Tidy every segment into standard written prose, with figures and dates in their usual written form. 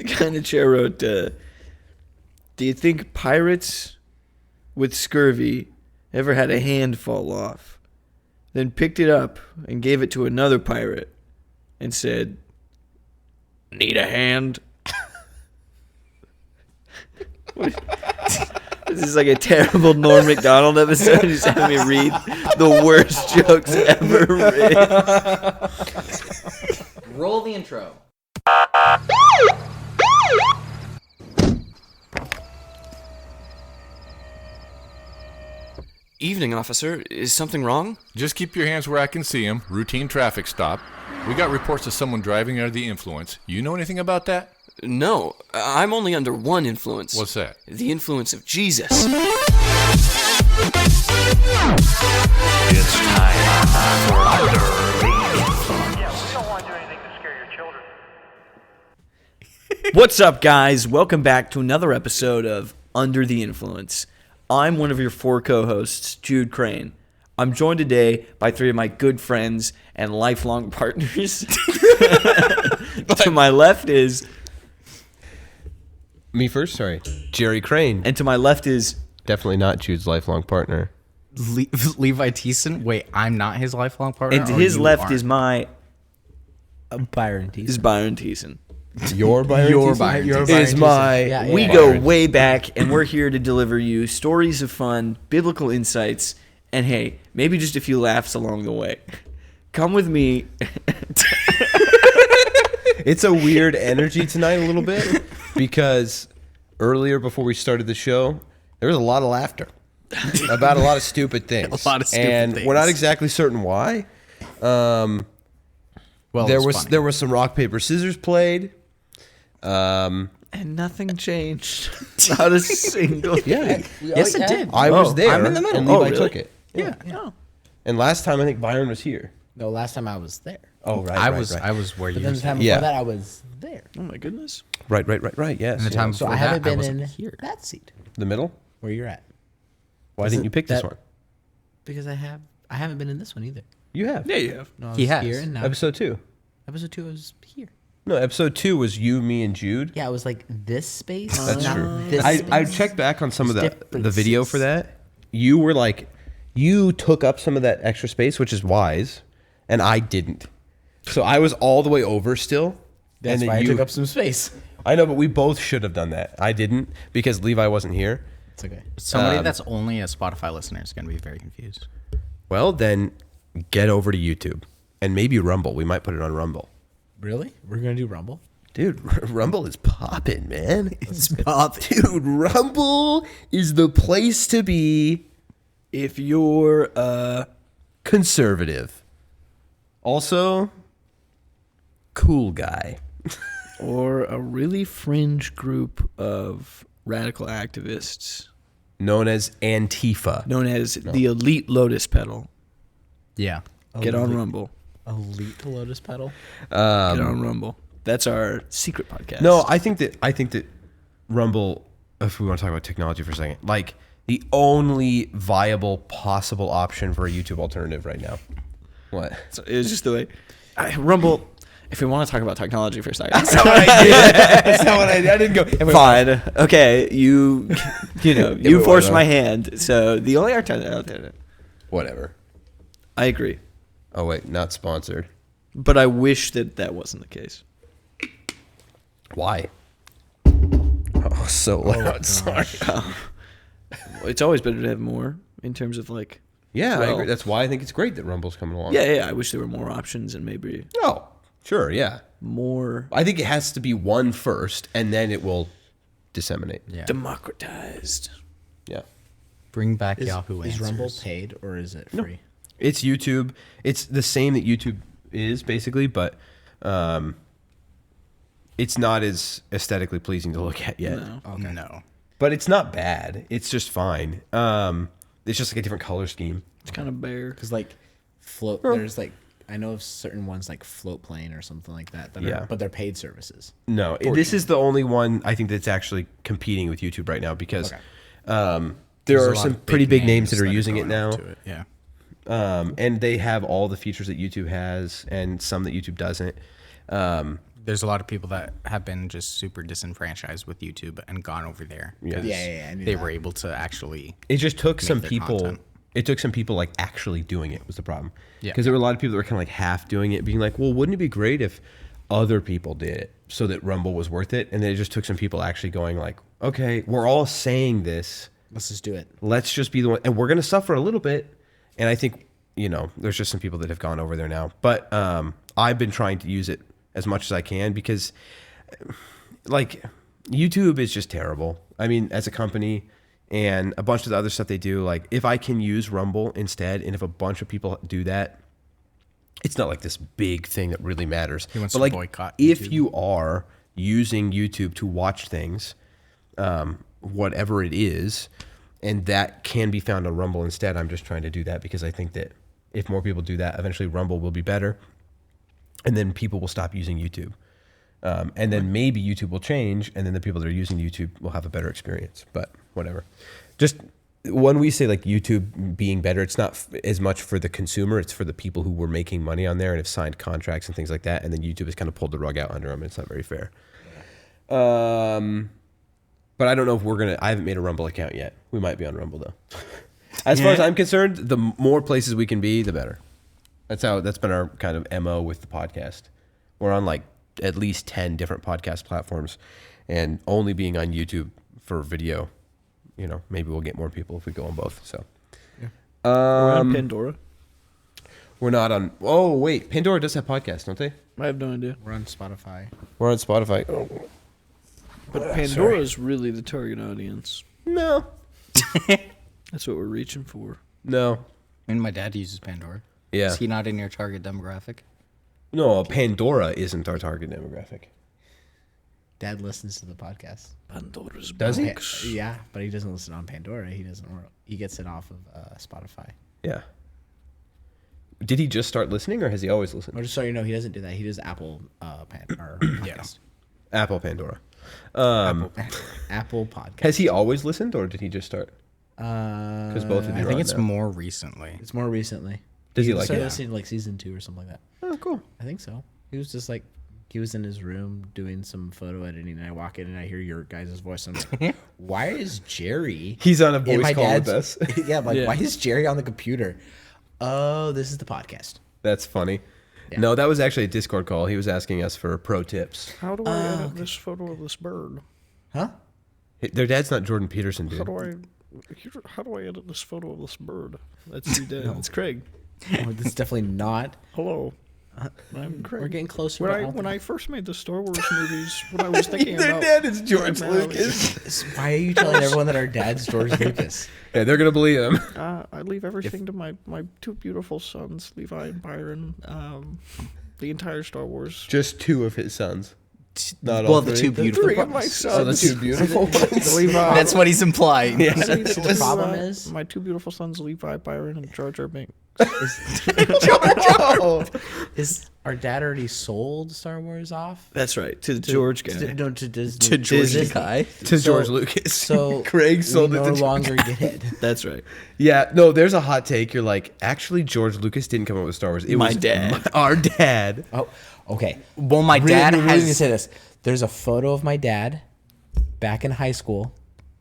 Kind of chair wrote, do you think pirates with scurvy ever had a hand fall off, then picked it up and gave it to another pirate and said, need a hand? This is like a terrible Norm Macdonald episode. Just having me read the worst jokes ever written. Roll the intro. Evening, officer. Is something wrong? Just keep your hands where I can see them. Routine traffic stop. We got reports of someone driving under the influence. You know anything about that? No, I'm only under one influence. What's that? The influence of Jesus. It's time for Under the Influence. Yeah, we don't want to do anything to scare your children. What's up, guys? Welcome back to another episode of Under the Influence. I'm one of your four co-hosts, Jude Crane. I'm joined today by three of my good friends and lifelong partners. To my left is... Me first? Sorry. Jerry Crane. And to my left is... Definitely not Jude's lifelong partner. Levi Thiessen? Wait, I'm not his lifelong partner? And to his left is my... Byron Thiessen. Is Byron Thiessen. Your Byron Your Thiessen? Byron Your Thiessen. Byron Is Thiessen. my... Yeah, We yeah. go way back, and we're here to deliver you stories of fun, biblical insights, and hey, maybe just a few laughs along the way. Come with me. It's a weird energy tonight a little bit because earlier before we started the show, there was a lot of laughter about a lot of stupid things. A lot of stupid and things. we're not exactly certain why. Well, there it's was funny. there was some rock paper scissors played. And nothing changed. Not a single thing. Yes, it did. I was there. I'm in the middle. And Oh, Levi really? took it. Yeah. Oh. And last time I think Byron was here. No, last time I was there. Oh right, I right, was right. I was where But you then were. the time Yeah. before that, I was there. Oh, my goodness. right. Yes. And the time So before I haven't that, I been wasn't in here. that seat the middle. where you're at. Why Is didn't it you pick this that- one? Because I haven't been in this one either. You have. Yeah, you have. No, I He was has. here and now Episode 2. episode 2 I was here. No, episode 2 was you, me, and Jude. Yeah, it was like this space. That's not true. This I space. checked back on some of There's the video for that. You were like, you took up some of that extra space, which is wise, and I didn't. So I was all the way over still. That's and why then I took up some space. I know, but we both should have done that. I didn't because Levi wasn't here. It's okay. Somebody that's only a Spotify listener is going to be very confused. Well, then get over to YouTube and maybe Rumble. We might put it on Rumble. Really? We're gonna do Rumble? Dude, Rumble is popping, man. It's popping. Dude, Rumble is the place to be if you're a conservative. Also, cool guy. Or a really fringe group of radical activists Known as Antifa. known as the Elite Lotus Pedal. Yeah. Get on Rumble. Elite Lotus Pedal. Get on Rumble. That's our secret podcast. No, I think that Rumble, if we want to talk about technology for a second, like the only viable possible option for a YouTube alternative right now. What? So it was just the way. Rumble, if we want to talk about technology for a second. That's not what I did. That's not what I did. I didn't go. Fine. Okay. You know, you wait, forced what? my hand. So the only alternative. Whatever. I agree. Oh wait, not sponsored. But I wish that wasn't the case. Why? Oh, so loud. Sorry. It's always better to have more in terms of like. Yeah, I Well- agree. That's why I think it's great that Rumble's coming along. Yeah. I wish there were more options and maybe Oh, sure. Yeah. more I think it has to be one first, and then it will disseminate. Yeah. democratized. Yeah. Bring back Is, Yahoo is Answers. Rumble paid or is it free? It's YouTube. It's the same that YouTube is basically, but it's not as aesthetically pleasing to look at yet. No. Okay. No. But it's not bad. It's just fine. It's just like a different color scheme. It's kind of bare. Because like float, there's like I know of certain ones like Float Plane or something like that. That Yeah. are, but they're paid services. No, this is the only one I think that's actually competing with YouTube right now because Okay. there There's a are lot some of pretty big names that are are using it going now. over to it, Yeah. And they have all the features that YouTube has and some that YouTube doesn't. there's a lot of people that have been just super disenfranchised with YouTube and gone over there. Yeah. 'cause Yeah, I knew they that. were able to actually. It just took some their people. content. It took some people like actually doing it was the problem. Yeah. Because there were a lot of people that were kind of like half doing it, being like, "Well, wouldn't it be great if other people did it so that Rumble was worth it?" And then it just took some people actually going like, "Okay, we're all saying this. Let's just do it. Let's just be the one, and we're gonna suffer a little bit." And I think there's just some people that have gone over there now. But I've been trying to use it as much as I can because, like, YouTube is just terrible. I mean, as a company. And a bunch of the other stuff they do, like if I can use Rumble instead, and if a bunch of people do that, it's not like this big thing that really matters. He wants but to like, boycott if YouTube. you are using YouTube to watch things, whatever it is, and that can be found on Rumble instead, I'm just trying to do that because I think that if more people do that, eventually Rumble will be better, and then people will stop using YouTube. And then maybe YouTube will change, and then the people that are using YouTube will have a better experience. But whatever. Just when we say like YouTube being better, it's not as much for the consumer; it's for the people who were making money on there and have signed contracts and things like that. And then YouTube has kind of pulled the rug out under them. It's not very fair. But I don't know if we're gonna. I haven't made a Rumble account yet. We might be on Rumble though. As far as I'm concerned, the more places we can be, the better. That's been our kind of MO with the podcast. We're on like at least 10 different podcast platforms, and only being on YouTube for video. Maybe we'll get more people if we go on both. So, We're on Pandora. we're not on. Oh wait, Pandora does have podcasts, don't they? I have no idea. We're on Spotify. We're on Spotify. But Pandora is really the target audience. No, That's what we're reaching for. no, I mean, my dad uses Pandora. yeah, Is he not in your target demographic? no. Pandora isn't our target demographic. Dad listens to the podcast. Pandora's Does he? Yeah, but he doesn't listen on Pandora. He doesn't. He gets it off of Spotify. Yeah. Did he just start listening, or has he always listened? Or just so you know, he doesn't do that. He does Apple podcast. Apple Pandora. Apple podcast. Has he always listened, or did he just start? Because both of you I are think on it's now. more recently. It's more recently. Does he like started it? listening to like season 2 or something like that. Oh, cool. I think so. He was just like, he was in his room doing some photo editing, and I walk in and I hear your guys' voice. And I'm like, why is Jerry? He's on a in voice my call with dad's- us. Yeah, I'm like, Yeah. why is Jerry on the computer? Oh, this is the podcast. That's funny. Yeah. No, that was actually a Discord call. He was asking us for pro tips. How do I edit this photo of this bird? Huh? Their dad's not Jordan Peterson, dude. How do I edit this photo of this bird? That's your dad. It's Craig. Oh, this is definitely not. Hello. I'm Craig. We're getting closer. When I first made the Star Wars movies, what I was thinking Their about. dad is George Right now Lucas. Why are you telling everyone that our dad's George Lucas? Yeah, they're gonna believe him. I leave everything to my two beautiful sons, Levi and Byron. The entire Star Wars. Just 2 of his sons. Not Well, all the 3. two beautiful Three of my ones. sons. Oh, the 2 beautiful ones. Levi. That's what he's implying. Yeah. The problem is, my two beautiful sons, Levi, Byron, and Jar Jar Binks. is our dad already sold Star Wars off? That's right. To the George guy. No, to Disney. To George Disney. Guy. To So- George Lucas. So Craig sold we it no to George. longer get it. That's right. Yeah, no, there's a hot take. You're like, actually, George Lucas didn't come up with Star Wars. It My was dad. our dad. Oh, okay. Well, my Really, dad really gonna has. say this. There's a photo of my dad back in high school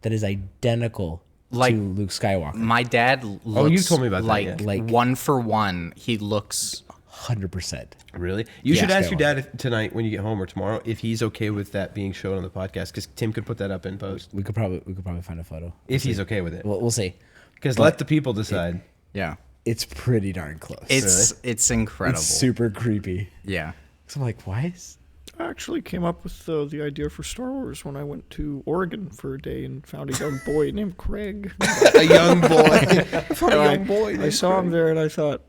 that is identical Like- to Luke Skywalker. My dad looks you told me about that, like, yeah. Like- one for one. He looks 100%. Really? You Yeah. should ask your dad tonight when you get home or tomorrow if he's okay with that being shown on the podcast, because Tim could put that up in post We could probably find a photo. if he's okay with it. We'll see. Because let the people decide. yeah. It's pretty darn close. It's incredible. It's super creepy. Yeah. So I'm like, why is? I actually came up with the idea for Star Wars when I went to Oregon for a day and found a young boy named Craig. A young boy. I found a young boy. I named saw him Craig. there and I thought,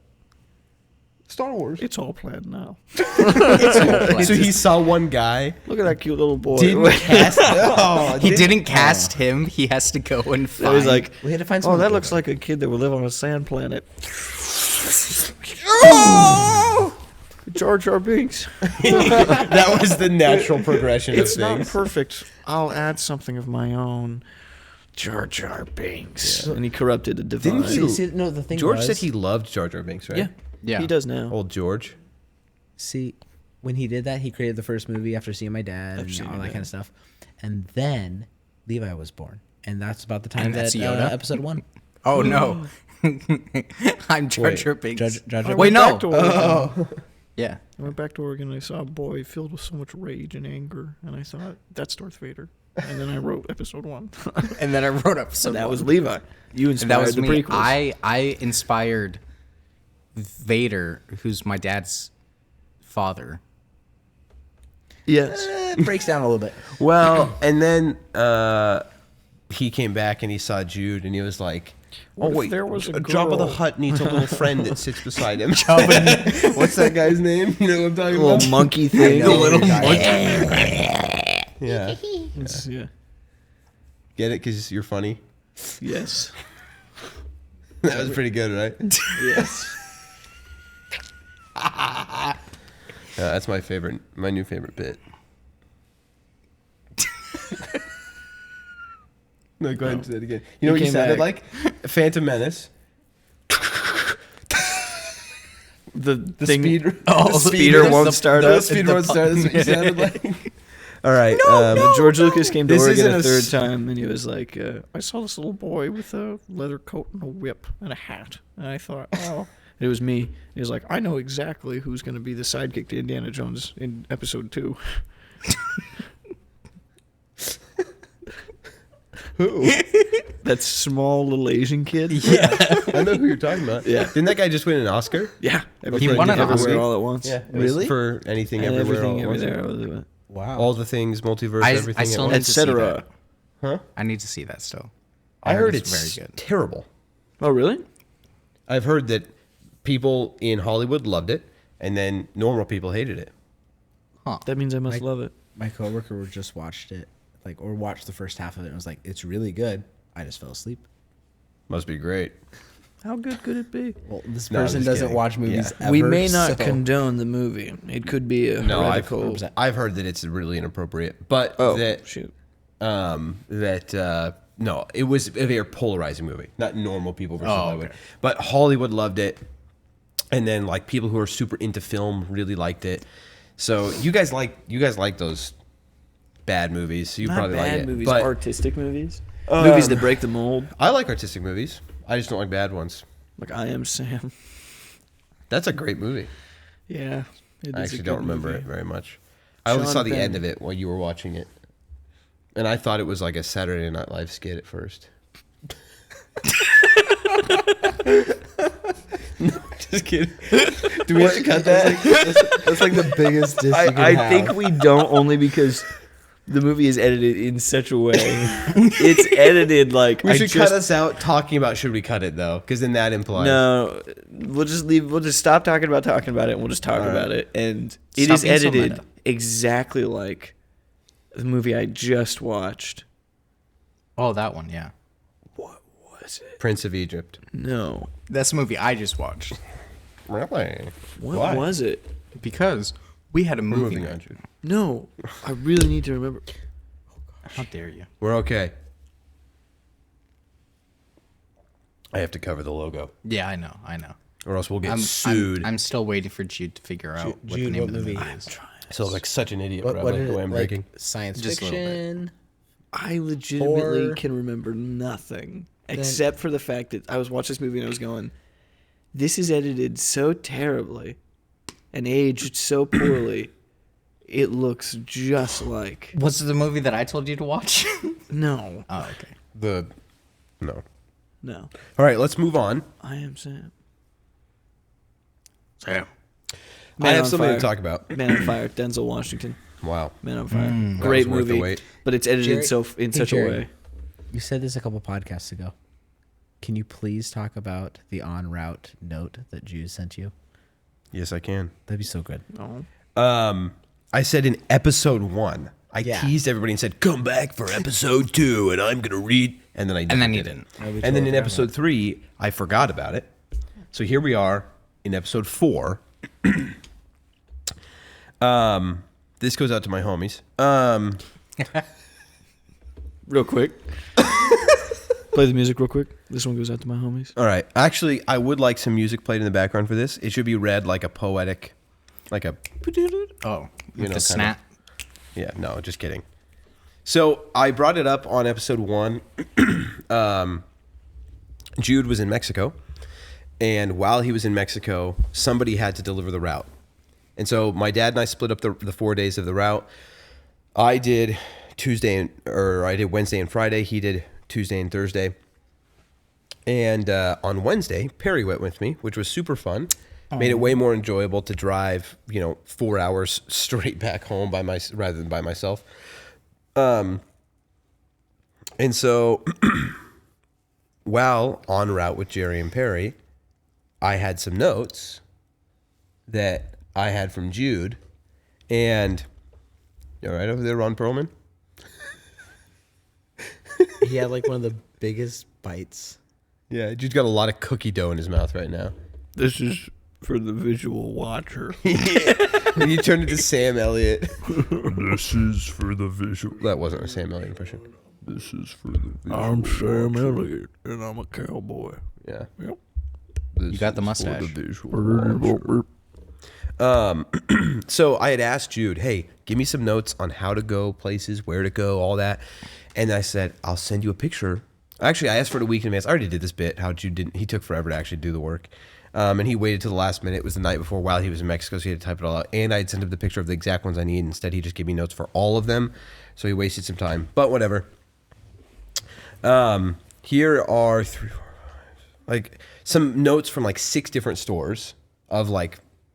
Star Wars. it's all planned now. So he saw one guy. Look at that cute little boy. Didn't cast. Oh, He didn't cast him. He has to go and I find. was like, We had to find. oh, someone that to looks go. like a kid that would live on a sand planet. Jar Jar Binks. That was the natural progression It's of not things. perfect. I'll add something of my own. Jar Jar Binks. And he corrupted a Didn't divine. he- No, the thing George was, said he loved Jar Jar Binks, right? Yeah. Yeah. He does now. Old George. See, when he did that, he created the first movie after seeing my dad and seen all your that dad. kind of stuff. And then Levi was born. And that's about the time And that that's Yoda? episode 1. Oh no. I'm Jar Jar Binks. Jar Jar Wait, went back no. to Oregon. Yeah. I went back to Oregon and I saw a boy filled with so much rage and anger, and I thought, that's Darth Vader. And then I wrote episode 1. And then I wrote episode that one. was Levi. You And inspired that was the me. prequels. I inspired Vader, who's my dad's father. Yes. It breaks down a little bit. Well, and then he came back and he saw Jude and he was like, "Oh What if wait, there was a Jabba the girl?" Hutt needs a little friend that sits beside him." What's that guy's name? You know what I'm talking Little about? monkey thing. The little monkey. Yeah, Yeah. get it? Because you're funny. Yes. That was pretty good, right? Yes. That's my favorite, my new favorite bit. No, go ahead and say it again. You know what you came sounded back. like? Phantom Menace. The The thing. speeder. The speeder won't start The up. speeder won't start. That's what you sounded like. All right. George Lucas came to This Oregon isn't a a third s- time, and he was like, I saw this little boy with a leather coat and a whip and a hat. And I thought, oh. It was me. He was like, I know exactly who's going to be the sidekick to Indiana Jones in episode 2. Who? That small little Asian kid. Yeah, I know who you're talking about. Yeah. Didn't that guy just win an Oscar? Yeah. He won an everywhere Oscar? all at once. It was for anything, And everywhere, everything all at everywhere. once. All at Wow. All the things, multiverse, I everything. still at need once. to see Etc. that. I need to see that still. I heard it's it's very good. terrible. Oh, really? I've heard that people in Hollywood loved it, and then normal people hated it. That means I must love it. My coworker just watched it, or watched the first half of it, and was like, "It's really good." I just fell asleep. Must be great. How good could it be? Well, this No, I'm person just doesn't kidding. watch movies Yeah. ever. We may not so- condone the movie. It could be a No, heretical. I've heard that it's really inappropriate, but Oh, that shoot. no, it was a very polarizing movie. Not normal people versus Oh, Hollywood, okay. but Hollywood loved it, and then like people who are super into film really liked it. So you guys like those bad movies. So you Not probably bad like it. movies, But artistic movies. Movies that break the mold. I like artistic movies. I just don't like bad ones. Like I Am Sam. That's a great movie. Yeah. it I is a actually good don't remember movie. it very much. I only Sean saw the Penn. end of it while you were watching it. And I thought it was like a Saturday Night Live skit at first. No, just kidding. Do we have to cut that? That's like the biggest diss you can I have. think we don't, only because the movie is edited in such a way. It's edited like We I should just, cut us out talking about should we cut it though? Because then that implies No, we'll just leave. We'll just stop talking about it, and we'll just talk All right. about it. And it Stop is being so edited meta. exactly like the movie I just watched. Oh, that one, yeah. What was it? Prince of Egypt. No. That's a movie I just watched. Really? What Why? was it? Because we had a We're movie moving night. on, Jude. No, I really need to remember. How dare you? We're okay. I have to cover the logo, Yeah, I know. or else we'll get sued. I'm still waiting for Jude to figure out what the Jude, name what of the movie? movie is. So like such an idiot. What What, is the way it? I'm Like thinking. science Just a little bit. fiction? I legitimately Or- can remember nothing except for the fact that I was watching this movie and I was going, "This is edited so terribly and aged so poorly. It looks just like What's the movie that I told you to watch? no, Oh, okay. No. no. All right, let's move on. I Am Sam. Sam. I Man have on something Fire. to talk about. Man on Fire, Denzel Washington. Wow. Man on Fire, That great was worth the movie, wait. but it's edited Jerry- in Hey, such Jerry. a way. You said this a couple podcasts ago. Can you please talk about the en route note that Jude sent you? Yes, I can. That'd be so good. Oh. I said in episode 1, I Yeah. teased everybody and said, "Come back for episode 2, and I'm gonna read." And then I And then never you did it. didn't. We And then totally in forgot episode 3, I forgot about it. So here we are in episode 4. This goes out to my homies. Real quick, play the music real quick. This one goes out to my homies. All right. Actually, I would like some music played in the background for this. It should be read like a poetic like a Oh, You know, the kind of- snap. yeah. No, just kidding. So I brought it up on episode 1. Jude was in Mexico, and while he was in Mexico, somebody had to deliver the route. And so my dad and I split up the 4 days of the route. I did Wednesday and Friday. He did Tuesday and Thursday. And on Wednesday, Perry went with me, which was super fun. Made it way more enjoyable to drive, 4 hours straight back home rather than by myself. And so while en route with Jerry and Perry, I had some notes that I had from Jude. And you all right over there, Ron Perlman? He had like one of the biggest bites. Yeah, Jude's got a lot of cookie dough in his mouth right now. This is for the visual watcher. You turned into Sam Elliott. This is for the visual. That wasn't a Sam Elliott impression. This is for the visual. I'm Sam Elliott, and I'm a cowboy. Yeah. Yep. You got the mustache. So I had asked Jude, hey, give me some notes on how to go places, where to go, all that. And I said, I'll send you a picture. Actually, I asked for it a week in advance. I already did this bit, how Jude didn't. He took forever to actually do the work. And he waited till the last minute. It was the night before while he was in Mexico, so he had to type it all out. And I had sent him the picture of the exact ones I need. Instead, he just gave me notes for all of them. So he wasted some time. But whatever. Here are some notes from 6 different stores of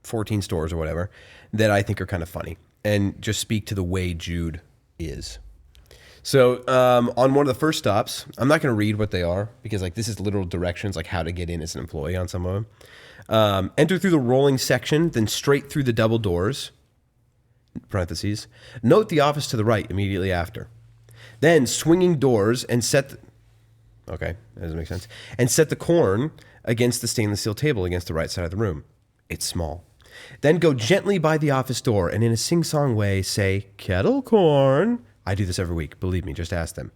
14 stores or whatever that I think are kind of funny and just speak to the way Jude is. So on one of the first stops, I'm not going to read what they are because this is literal directions, how to get in as an employee on some of them. Enter through the rolling section, then straight through the double doors, parentheses. Note the office to the right immediately after. Then swinging doors and okay, that doesn't make sense. And set the corn against the stainless steel table against the right side of the room. It's small. Then go gently by the office door and in a sing-song way say, kettle corn. I do this every week. Believe me, just ask them.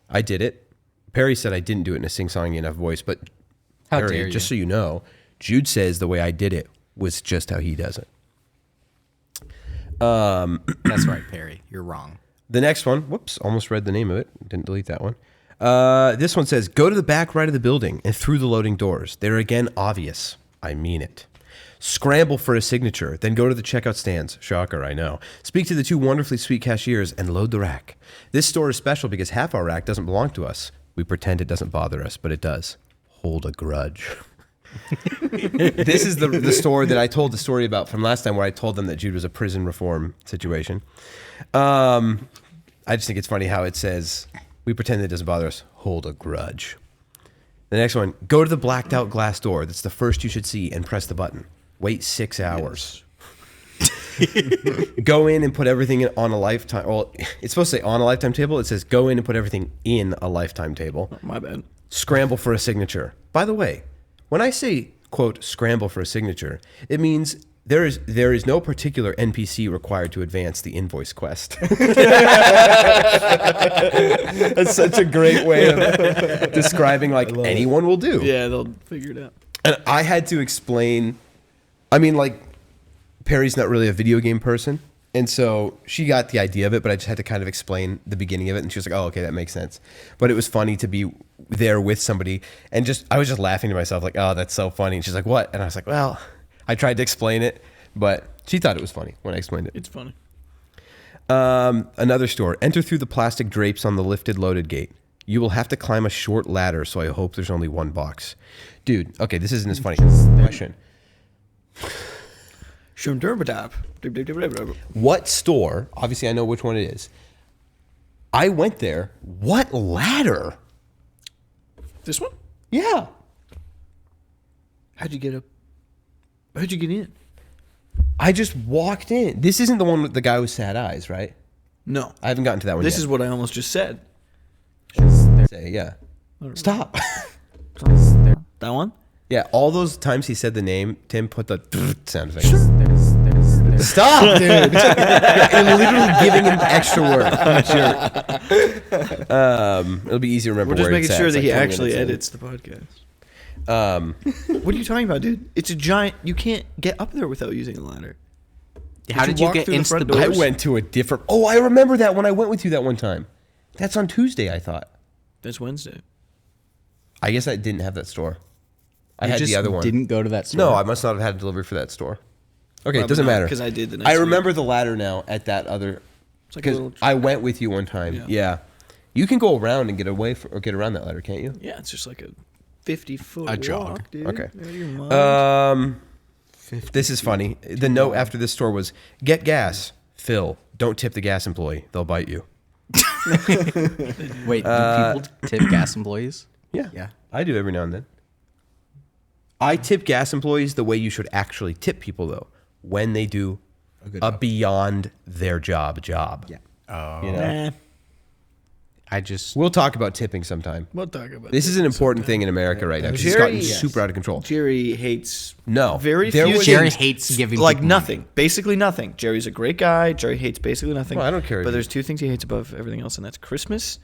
I did it. Perry said I didn't do it in a sing-songy enough voice, but How Perry, dare you. just so you know, Jude says the way I did it was just how he does it. That's right, Perry. You're wrong. The next one, whoops, almost read the name of it. Didn't delete that one. This one says, go to the back right of the building and through the loading doors. They're again obvious. I mean it. Scramble for a signature, then go to the checkout stands. Shocker, I know. Speak to the 2 wonderfully sweet cashiers and load the rack. This store is special because half our rack doesn't belong to us. We pretend it doesn't bother us, but it does. Hold a grudge. This is the store that I told the story about from last time where I told them that Jude was a prison reform situation. I just think it's funny how it says, we pretend it doesn't bother us. Hold a grudge. The next one, go to the blacked out glass door. That's the first you should see and press the button. Wait 6 hours. Go in and put everything on a lifetime. Well, it's supposed to say on a lifetime table. It says go in and put everything in a lifetime table. My bad. Scramble for a signature. By the way, when I say, quote, scramble for a signature, it means there is no particular NPC required to advance the invoice quest. That's such a great way of describing anyone will do. Yeah, they'll figure it out. And I had to explain, Perry's not really a video game person. And so she got the idea of it, but I just had to kind of explain the beginning of it. And she was like, oh, okay, that makes sense. But it was funny to be there with somebody. And I was just laughing to myself oh, that's so funny. And she's like, what? And I was like, well, I tried to explain it, but she thought it was funny when I explained it. It's funny. Another store. Enter through the plastic drapes on the lifted loaded gate. You will have to climb a short ladder, so I hope there's only one box. Dude, okay, this isn't as funny. Question. What store, obviously I know which one it is. I went there. What ladder? This one? Yeah. How'd you get up? How'd you get in? I just walked in. This isn't the one with the guy with sad eyes, right? No. I haven't gotten to that one yet. This is what I almost just said. Say, yeah. Stop. That one? Yeah, all those times he said the name, Tim put the sound effect. Stop, dude. You're literally giving him extra work. Jerk. It'll be easy to remember We're just where making it's sure at. that It's he 20 actually minutes in. edits the podcast. What are you talking about, dude? It's a giant. You can't get up there without using a ladder. How did you walk get through the into the front doors? doors? I went to a different. Oh, I remember that when I went with you that one time. That's on Tuesday, I thought. That's Wednesday. I guess I didn't have that store. I You had just the other one. Didn't go to that store. No, I must not have had a delivery for that store. Okay, it Probably doesn't not, matter 'cause I did the next I week. remember the ladder now at that other. It's like a Because little. I went with you one time. Yeah. You can go around and get away or get around that ladder, can't you? Yeah, it's just like a 50-foot A walk, jog. dude. Okay. Out of your mind. This is funny. The note after this store was, "Get gas, Phil. Don't tip the gas employee. They'll bite you." Wait, do people tip gas employees? Yeah. Yeah. I do every now and then. I tip gas employees the way you should actually tip people, though, when they do good a job. beyond their job. Yeah. You know? Nah, I just We'll talk about tipping sometime. we'll talk about This is an important thing in America right now. 'Cause it's Jerry- gotten yes. super out of control. Jerry hates No. very There few was- Jerry things, hates giving like people nothing, money. basically nothing. Jerry's a great guy. Jerry hates basically nothing. Well, I don't care if But you- there's two things he hates above everything else, and that's Christmas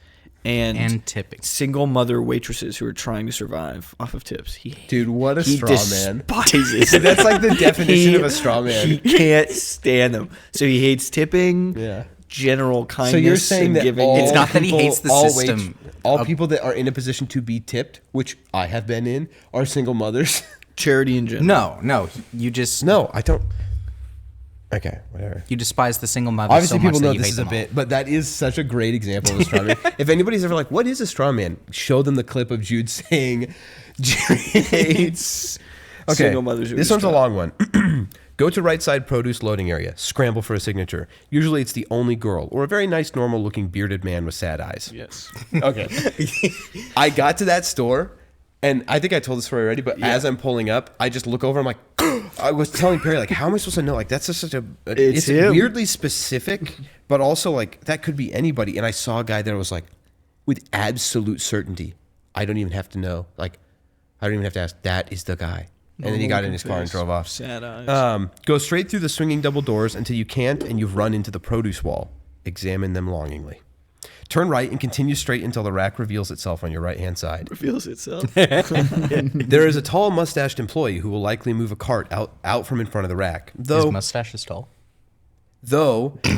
and tipping. single mother waitresses who are trying to survive off of tips. Dude, what a he straw man. despises. That's like the definition of a straw man. He can't stand them. So he hates tipping. Yeah. General kindness. So you're saying and that giving. all It's not that he people- hates the all system all of- people that are in a position to be tipped, which I have been in, are single mothers. charity in general. No, you just No, I don't. Okay, whatever. you despise the single mother Obviously, so much people that know you this hate is a them all. bit, but that is such a great example of a straw man. If anybody's ever like, "What is a straw man?" Show them the clip of Jude saying, "Jerry hates." Okay, Single mothers who this are one's a straw. long one. Go to right side produce loading area. Scramble for a signature. Usually, it's the only girl or a very nice, normal-looking bearded man with sad eyes. Yes. Okay. I got to that store, and I think I told this story already, but as I'm pulling up, I just look over, I'm like, I was telling Perry, like, how am I supposed to know? Like, that's just such a, it's him. weirdly specific, but also, like, that could be anybody. And I saw a guy there was like, with absolute certainty, I don't even have to know. Like, I don't even have to ask, that is the guy. And then he got in his car and drove off. Sad eyes. Go straight through the swinging double doors until you can't and you've run into the produce wall. Examine them longingly. Turn right and continue straight until the rack reveals itself on your right-hand side. Reveals itself. There is a tall mustached employee who will likely move a cart out from in front of the rack. His Though mustache is tall.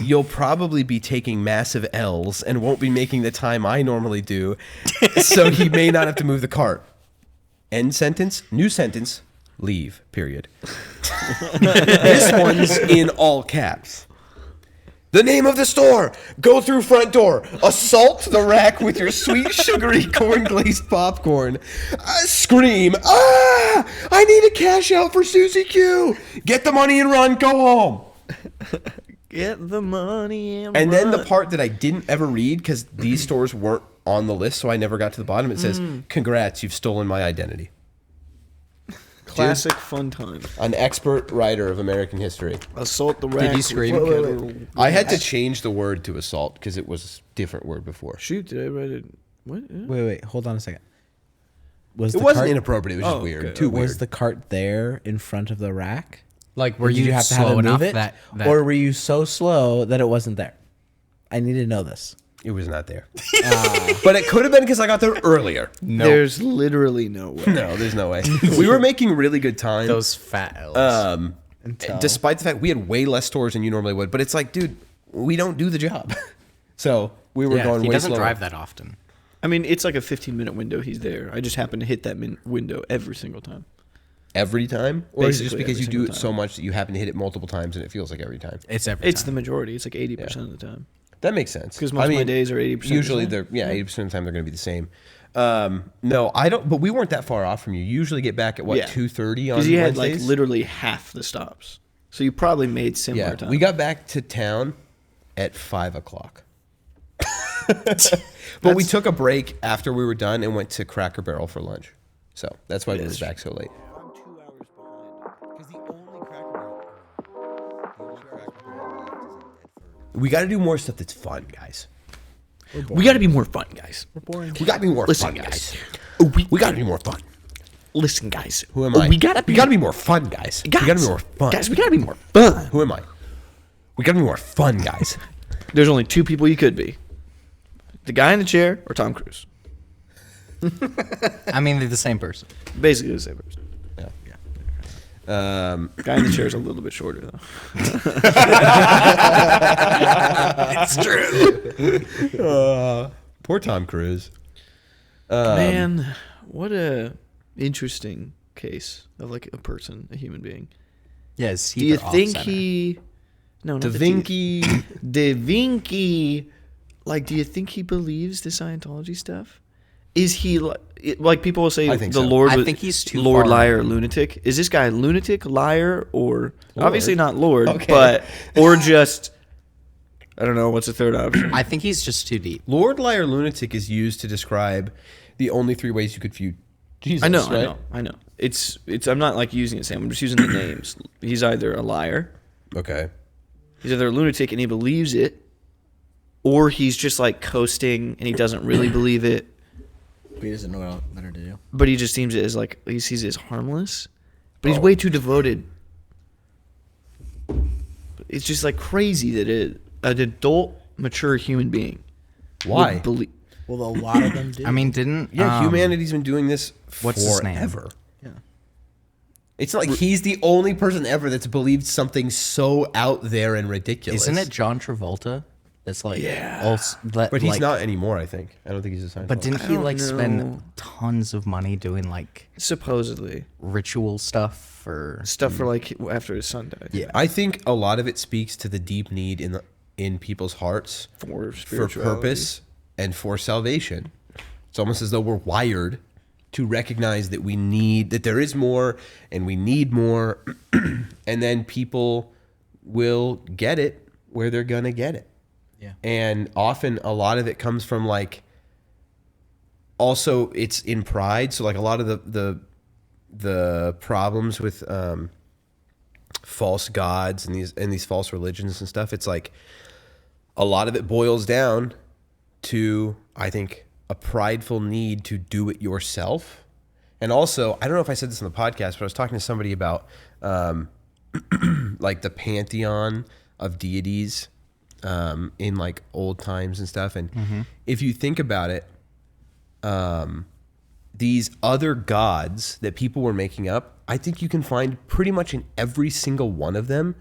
you'll probably be taking massive L's and won't be making the time I normally do, so he may not have to move the cart. End sentence, new sentence, leave, period. This one's in all caps. The name of the store. Go through front door. Assault the rack with your sweet, sugary, corn-glazed popcorn. Scream, ah! I need a cash out for Susie Q. Get the money and run. Go home. Get the money and And then the run. part that I didn't ever read because these stores weren't on the list, so I never got to the bottom. It says, "Congrats, you've stolen my identity." Classic fun time. An expert writer of American history. Assault the rack. he scream? I had to change the word to assault because it was a different word before. Shoot, did I write it? What? Yeah. Wait, hold on a second. It the wasn't cart, inappropriate. It was just Oh, weird. okay. Too Was weird. the cart there in front of the rack? Like, Or were did you have to have slow it move enough it, that or were you so slow that it wasn't there? I need to know this. It was not there. But it could have been because I got there earlier. There's literally no way. No, there's no way. We were making really good time. those fat L's? Despite the fact we had way less stores than you normally would. But it's like, dude, we don't do the job. So we were going he way doesn't slower. drive that often. I mean, it's like a 15-minute window. He's there. I just happen to hit that window every single time. Every time? Or is it just Basically because every you do single it so much that you happen to hit it multiple times and it feels like every time? It's every It's time. the majority. It's like 80% of the time. That makes sense. 'Cause most of my days are 80% the Usually same. they're 80% of the time they're going to be the same. No, I don't. But we weren't that far off from you. You usually get back at what 2:30 on Because you had like Wednesdays? literally half the stops. So you probably made similar Yeah, time. we got back to town at 5:00. But we took a break after we were done and went to Cracker Barrel for lunch. So that's why we was back so late. I'm 2 hours behind. Because the only Cracker Barrel we got to do more stuff that's fun, guys. We got to be more fun, guys. We got to be more Listen, fun, guys. guys. We got to be more fun. Listen, guys. Who am I? We gotta be more fun, guys. We gotta be more fun. Guys, we gotta be more fun. Who am I? We gotta be more fun, guys. There's only two people you could be: the guy in the chair or Tom Cruise. I mean, they're the same person. Basically the same person. Guy in the chair is a little bit shorter though. It's true. Poor Tom Cruise. Man, what a interesting case of like a person, a human being. Yes. Do you think he? No, not Da the Vinci. Da Vinci. Like, do you think he believes the Scientology stuff? Is he like people will say I think the so. Lord? I was think he's too Lord, far. liar, lunatic. Is this guy lunatic, liar, or obviously not Lord, Okay. but or just I don't know. What's the third option? I think he's just too deep. Lord, liar, lunatic is used to describe the only three ways you could view Jesus. I know, right? I know. It's. I'm not like using it, Sam. I'm just using the names. He's either a liar, Okay. he's either a lunatic and he believes it, or he's just like coasting and he doesn't really believe it, He doesn't know what better to do. but he just seems it as like he sees it as harmless. But he's way too devoted. It's just like crazy that an adult, mature human being Why? would believe. Well, a lot of them do. I mean, didn't Yeah, humanity's been doing this what's his name? forever. yeah. It's not like he's the only person ever that's believed something so out there and ridiculous. isn't it John Travolta? That's like But he's not anymore, I think. I don't think he's a Scientologist. But didn't I he don't like know. spend tons of money doing like Supposedly ritual stuff or stuff for like after his son died. yeah? I think a lot of it speaks to the deep need in people's hearts For for spirituality. purpose and for salvation. It's almost as though we're wired to recognize that that there is more and we need more, and then people will get it where they're gonna get it. Yeah. And often a lot of it comes from like, also it's in pride. So like a lot of the problems with false gods and these false religions and stuff, it's like a lot of it boils down to, I think, a prideful need to do it yourself. And also, I don't know if I said this on the podcast, but I was talking to somebody about like the pantheon of deities in like old times and stuff. And if you think about it, these other gods that people were making up, I think you can find pretty much in every single one of them,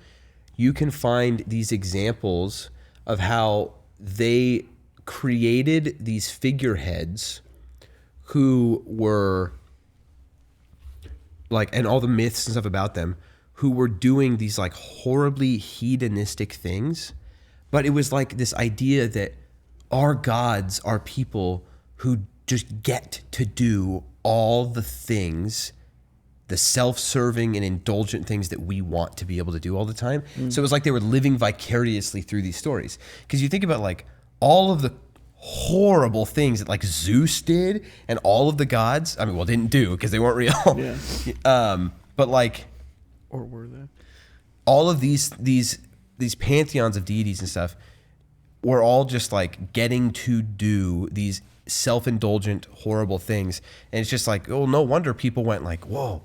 you can find these examples of how they created these figureheads who were like, and all the myths and stuff about them, who were doing these like horribly hedonistic things. But it was like this idea that our gods are people who just get to do all the things, the self-serving and indulgent things that we want to be able to do all the time. So it was like they were living vicariously through these stories. Because you think about like all of the horrible things that like Zeus did and all of the gods, I mean, well, didn't do because they weren't real. Yeah. But like Or were they? all of these pantheons of deities and stuff were all just like getting to do these self-indulgent, horrible things. And it's just like, oh, no wonder people went like, whoa.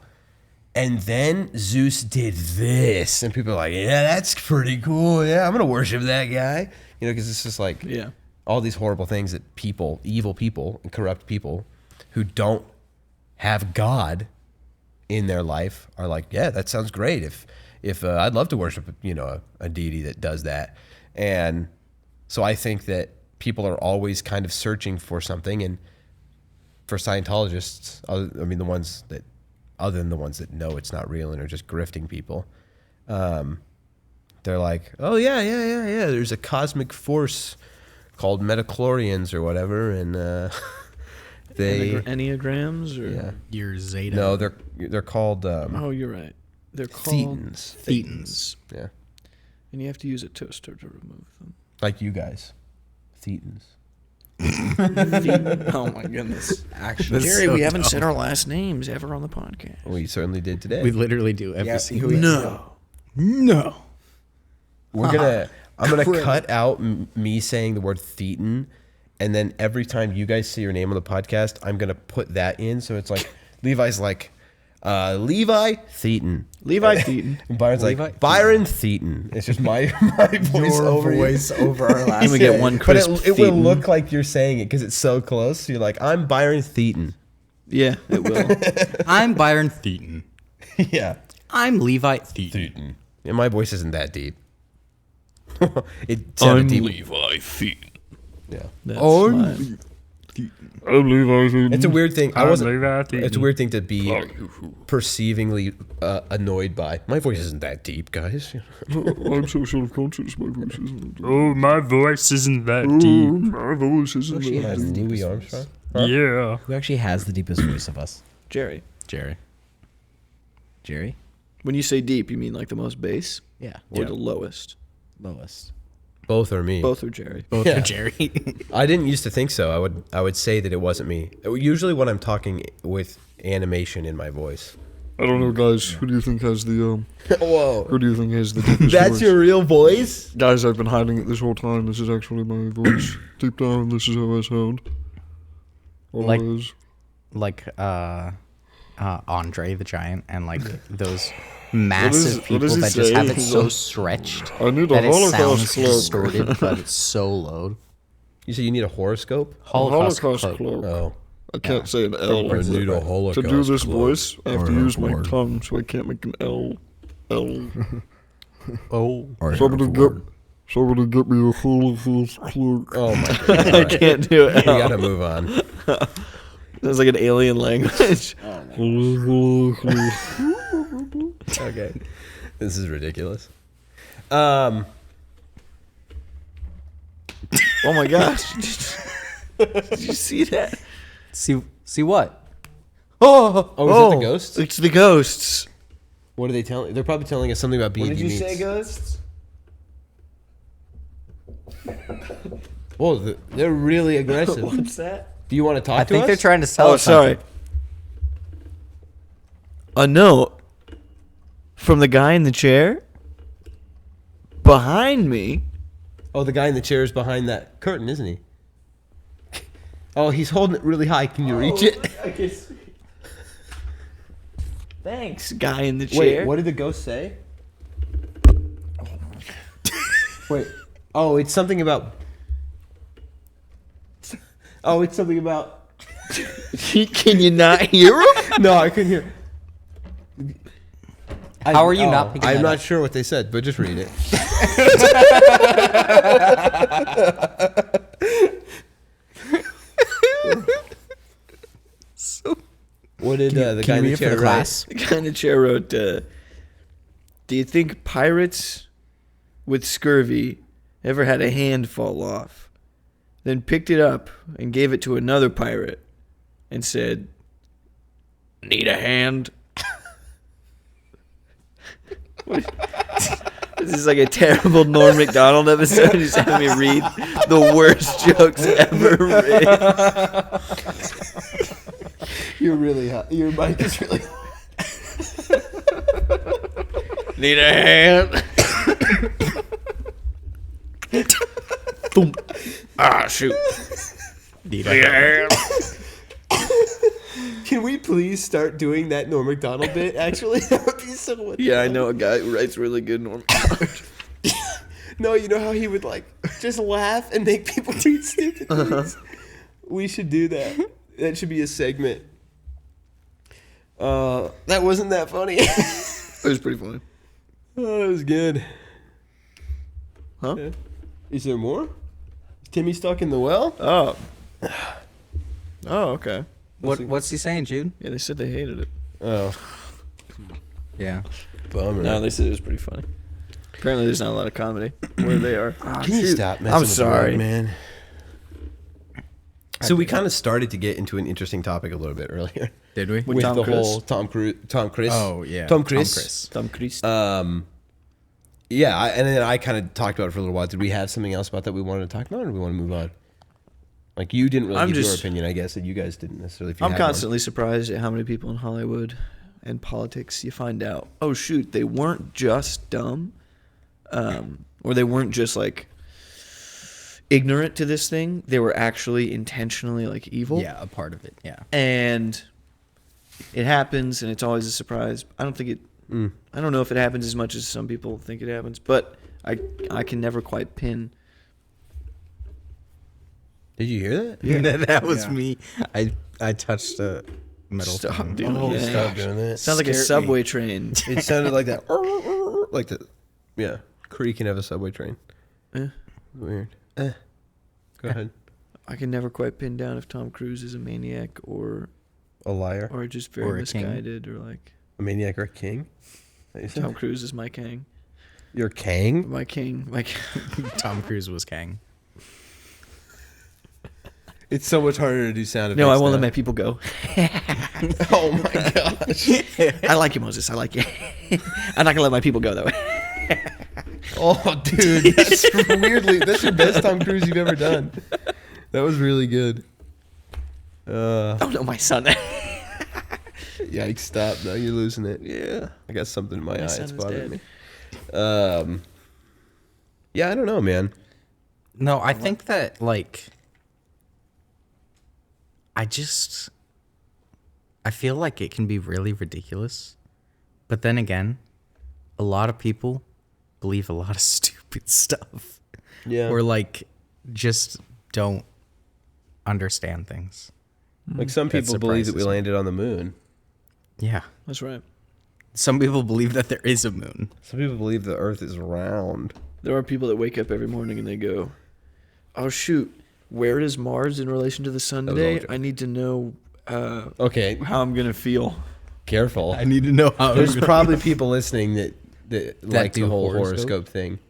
And then Zeus did this. And people are like, yeah, that's pretty cool. Yeah, I'm going to worship that guy. You know, because it's just like all these horrible things that people, evil people and corrupt people who don't have God in their life are like, yeah, that sounds great. If I'd love to worship, you know, a deity that does that. And so I think that people are always kind of searching for something. And for Scientologists, I mean, the ones that, other than the ones that know it's not real and are just grifting people, they're like, oh yeah, there's a cosmic force called metachlorians or whatever, and they Enneagrams or yeah. Your Zeta. No, they're called Oh, you're right. They're called thetans. Thetans. Yeah, and you have to use a toaster to remove them. like you guys, thetans. Oh my goodness! Actually, Jerry, so we haven't dumb. said our last names ever on the podcast. We certainly did today. We literally do every single. No. I'm gonna cut out me saying the word thetan, and then every time you guys say your name on the podcast, I'm gonna put that in. So it's like Levi's like Levi Thetan. Levi Thetan. And Byron's Levi like Byron Thetan. It's just my voice your over you. voice over our last. And we get one But crisp it will Thetan. look like you're saying it because it's so close. So you're like, I'm Byron Thetan. Yeah, it will. I'm Byron Thetan. Yeah. I'm Levi Theaton. Yeah, my voice isn't that deep. It sounded deep. Levi Theaton. Yeah. That's mine. I'm Levi Theaton. It's a weird thing. I I'm wasn't. Levi Theaton. It's a weird thing to be perceivingly annoyed by. My voice isn't that deep, guys. I'm so self-conscious. My voice isn't that Oh, my voice isn't that deep. deep. My voice isn't Actually, that has deep. the Louis deepest Armstrong. voice. Yeah. Who actually has the deepest voice of us? Jerry. Jerry. Jerry? When you say deep, you mean like the most bass Yeah. or the lowest? Lowest. Both are me. Both are Jerry. Both Yeah. are Jerry. I didn't used to think so. I would say that it wasn't me. Usually when I'm talking with animation in my voice. I don't know, guys. Who do you think has the Whoa. Who do you think has the deepest That's voice? your real voice? Guys, I've been hiding it this whole time. This is actually my voice. Deep down, this is how I sound. Like- Always. Like Andre the Giant and like those massive what people does he that just say? have it He's so like, stretched I need a that it Holocaust sounds cloak. distorted, but it's so low. You say you need a horoscope? Holocaust Holocaust cloak. cloak. Oh. I can't say an L. I need a Holocaust To do this cloak. voice, I have to use my word. tongue, so I can't make an L. L. Oh, Somebody get me a Holocaust cloak. Oh my god. I can't do it. We gotta move on. That's like an alien language. Okay. This is ridiculous. Um, Oh my gosh. Did you see that? see what? oh, is that the ghosts? It's the ghosts. What are they telling? They're probably telling us something about B&B meats. ghosts? Whoa, they're really aggressive. What's that? Do you want to talk I to think us? they're trying to sell Oh, us something. sorry. A note from the guy in the chair behind me. Oh, the guy in the chair is behind that curtain, isn't he? Oh, he's holding it really high. Can you reach it? I guess. Thanks, guy in the Wait, chair. what did the ghost say? Wait. Oh, it's something about. Oh, it's something about. Can you not hear him? No, I couldn't hear. How are you not picking I'm that not up? sure what they said, but just read it. What did the guy in the chair write? The guy in the chair wrote, do you think pirates with scurvy ever had a hand fall off, then picked it up and gave it to another pirate and said, need a hand? This is like a terrible Norm Macdonald episode. He's having me read the worst jokes ever written. You're really hot. Your mic is really. Need a hand? Boom. Ah, shoot. Need a hand? Can we please start doing that Norm Macdonald bit? Actually, that would be so much. Yeah, I know a guy who writes really good Norm Macdonald. No, you know how he would like just laugh and make people do stupid things. We should do that. That should be a segment. That wasn't that funny. It was pretty funny. Oh, that was good. Huh? Yeah. Is there more? Is Timmy stuck in the well? Oh. Oh, okay. What's he saying, Jude? Yeah, they said they hated it. Oh, Yeah. bummer. No, they said it was pretty funny. Apparently, there's not a lot of comedy where they are. Can you stop messing I'm with the sorry. word, man? So we kind of started to get into an interesting topic a little bit earlier Did we? with Tom the Cruise. whole Tom Cruise. Oh yeah. Tom Cruise. Tom Cruise. Yeah, and then I kind of talked about it for a little while. Did we have something else about that we wanted to talk about, or do we want to move on? Like you didn't really I'm give your just- opinion, I guess, and you guys didn't necessarily. If you I'm had one. constantly surprised at how many people in Hollywood and politics you find out, oh, shoot, they weren't just dumb, or they weren't just, like, ignorant to this thing. They were actually intentionally, like, evil. Yeah, a part of it. Yeah. And it happens, and it's always a surprise. I don't think it... I don't know if it happens as much as some people think it happens, but I can never quite pin... Did you hear that? That was me. I touched a metal Stop thing. doing Oh, that. stop doing that. Sounds like a Scared subway me. train. It sounded like that. Like the, yeah, creaking of a subway train. Weird. Go ahead. I can never quite pin down if Tom Cruise is a maniac or A liar. just Or very a king. misguided or like A maniac or a king? That you said? Tom Cruise is my king. You're Kang? My king. My Tom Cruise was Kang. It's so much harder to do sound effects. No, I won't now. let my people go. Oh my gosh. I like you, Moses. I like you. I'm not gonna let my people go though. Oh, dude. That's weirdly. That's your best Tom Cruise you've ever done. That was really good. Oh no, my son. Yikes, stop. No, you're losing it. Yeah. I got something in my eye. son It's is bothering me. dead. Yeah, I don't know, man. No, I think that like I feel like it can be really ridiculous. But then again, a lot of people believe a lot of stupid stuff. Yeah. Or like just don't understand things. Like some That people believe that we surprises me. landed on the moon. Yeah. That's right. Some people believe that there is a moon. Some people believe the earth is round. There are people that wake up every morning and they go, "Oh shoot, where is Mars in relation to the sun That was all a today? joke. I need to know Okay, how I'm gonna feel." careful. I need to know how. There's probably people listening that like the do whole horoscope? horoscope thing.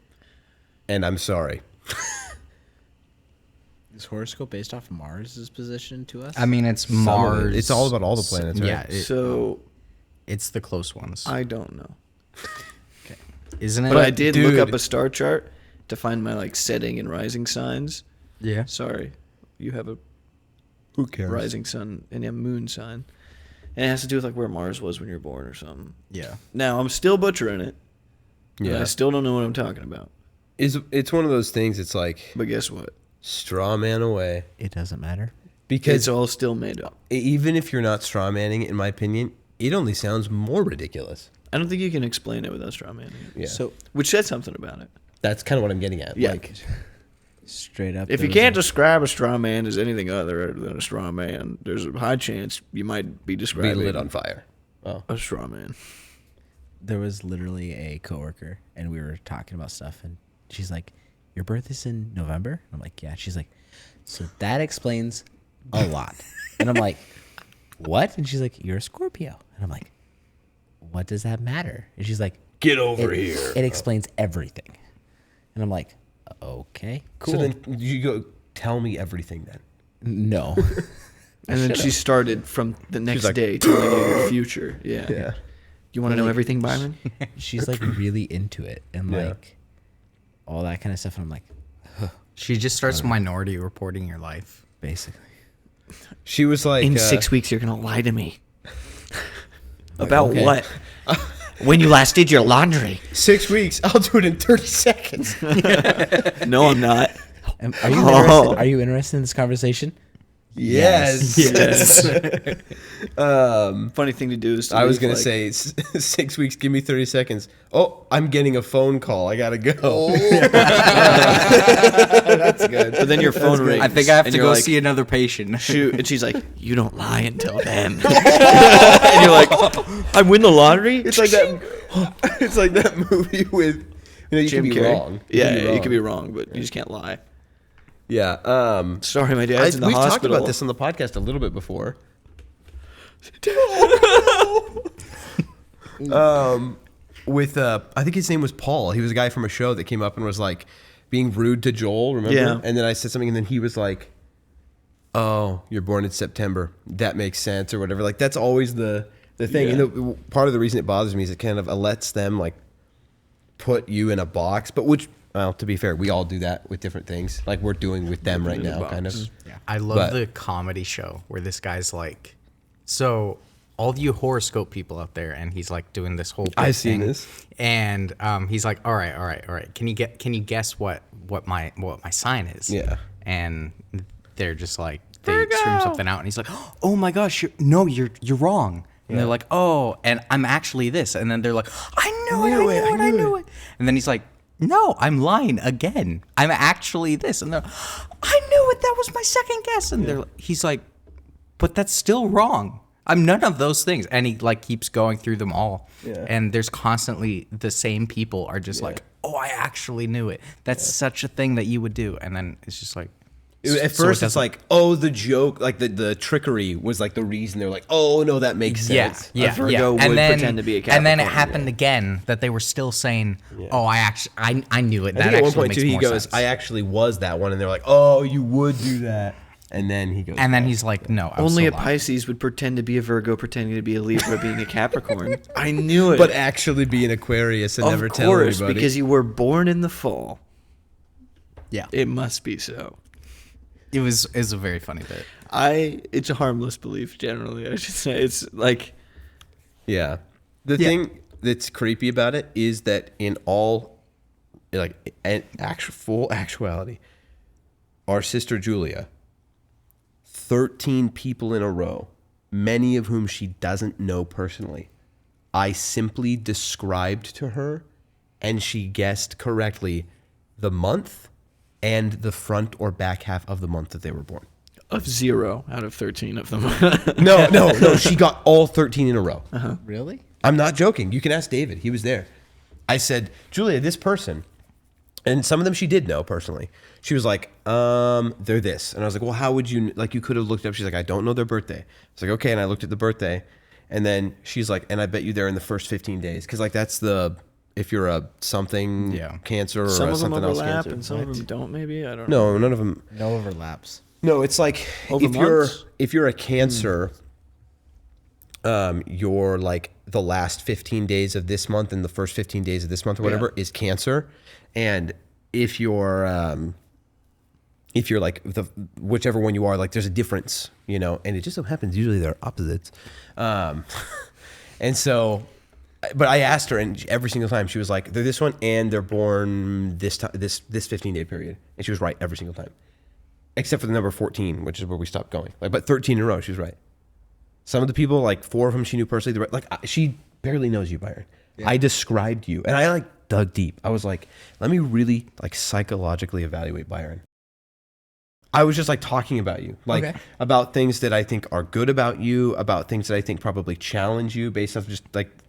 And I'm sorry. Is horoscope based off Mars' position to us? I mean, it's Some of it. Mars. It's all about all the planets, right? Yeah, So it's the close ones, I don't know, isn't it? but I did look dude- up a star chart to find my like setting and rising signs. Yeah. Sorry, you have a Who cares? rising sun and a moon sign, and it has to do with like where Mars was when you were born or something. Yeah. Now I'm still butchering it. Yeah, Yeah. I still don't know what I'm talking about. It's one of those things. It's like But guess what? straw man away. it doesn't matter. Because It's all still made up. even if you're not straw manning, in my opinion, it only sounds more ridiculous. I don't think you can explain it without straw manning it. Yeah. So Which said something about it. That's kind of what I'm getting at. Yeah. Like, straight up, If you there was can't a- describe a straw man as anything other than a straw man, there's a high chance you might be be describing lit on fire. Oh. a straw man. there was literally a coworker, and we were talking about stuff, and she's like, "Your birth is in November?" I'm like, "Yeah." She's like, "So that explains a lot." And I'm like, "What?" And she's like, "You're a Scorpio." And I'm like, "What does that matter?" And she's like, Get over "It- here. It explains everything." And I'm like, "Okay, cool." So then you go tell me everything then. No. And then she started from the next like, day telling you your future. Yeah. Yeah. You want to know everything, Byron? She's like really into it and Yeah. like all that kind of stuff. And I'm like, She just starts minority reporting your life. basically. She was like, In 6 weeks, you're going to lie to me. About okay. what? When you last did your laundry. 6 weeks. I'll do it in 30 seconds. No, I'm not. Are you interested? Are you interested in this conversation? Yes. Yes. Funny thing to do is to I was leave, going like- to say 6 weeks. Give me 30 seconds. Oh, I'm getting a phone call. I got to go. That's good. But then your phone rings. I think I have and to you're go like, see another patient. Shoot. And she's like, you don't lie until then. And you're like, I win the lottery? It's like that. It's like that movie with. You know, you Jim can be Carrey. wrong. Yeah, can be you could be wrong, but you just can't lie. Yeah. Sorry, my dad's in the We've hospital. talked about this on the podcast a little bit before. With I think his name was Paul. He was a guy from a show that came up and was like being rude to Joel. Remember? Yeah. And then I said something, and then he was like, "Oh, you're born in September. That makes sense," or whatever. Like that's always the thing. Yeah. And part of the reason it bothers me is it kind of lets them like put you in a box. But which, well, to be fair, we all do that with different things. Like we're doing with them right in a now, kind of. box. I love But- the comedy show where this guy's like, so all you horoscope people out there, and he's like doing this whole. I've big seen thing, this. and he's like, all right. Can you guess what my sign is? Yeah. And they're just like they scream something out, and he's like, oh my gosh, you're wrong. And they're like, oh, and I'm actually this, and then they're like, I knew it. And then he's like, no, I'm lying again. I'm actually this. And they're I knew it. That was my second guess. And he's like, but that's still wrong. I'm none of those things. And he like keeps going through them all. Yeah. And there's constantly the same people are just like, oh, I actually knew it. That's such a thing that you would do. And then it's just like, At so it first, it's doesn't- like, oh, the joke, like the trickery was like the reason. They're like, oh, no, that makes sense. Yeah, Virgo yeah. would pretend to be a And then it Capricorn, happened again that they were still saying, "Oh, I knew it." I That think at one actually point makes too, he more goes, sense. I actually was that one. And they're like, oh, you would do that. And then he goes, And then he's like, "No, I was Only so a lying." Pisces would pretend to be a Virgo, pretending to be a Libra, being a Capricorn. I knew it. but actually be an Aquarius and never of tell course, anybody. because you were born in the fall. Yeah, It must be so. it was a very funny bit. It's a harmless belief generally. I should say it's like Yeah. The thing that's creepy about it is that in all, like, full actuality, our sister Julia, 13 people in a row, many of whom she doesn't know personally, I simply described to her, and she guessed correctly the month and the front or back half of the month that they were born. of 0 out of 13 of them. No. She got all 13 in a row. Really? I'm not joking. You can ask David. He was there. I said, Julia, this person, and some of them she did know personally. She was like, they're this. And I was like, well, how would you, like, you could have looked up. She's like, I don't know their birthday. I was like, okay. And I looked at the birthday. And then she's like, and I bet you they're in the first 15 days. Because, like, that's if you're a something cancer or Some a of them something else overlap cancer. and some of them don't. Maybe I don't know. No, none of them. No overlaps. No, it's like Over months? if you're a cancer, you're like the last 15 days of this month and the first 15 days of this month or whatever is cancer, and if you're like whichever one you are, like there's a difference, and it just so happens usually they're opposites, and so. But I asked her, and every single time she was like, "They're this one, and they're born this 15-day period," and she was right every single time. Except for the number 14, which is where we stopped going. But 13 in a row, she was right. Some of the people, like 4 of them she knew personally. She barely knows you, Byron. Yeah. I described you, and I dug deep. I was like, let me really psychologically evaluate Byron. I was just talking about you, about things that I think are good about you, about things that I think probably challenge you based off just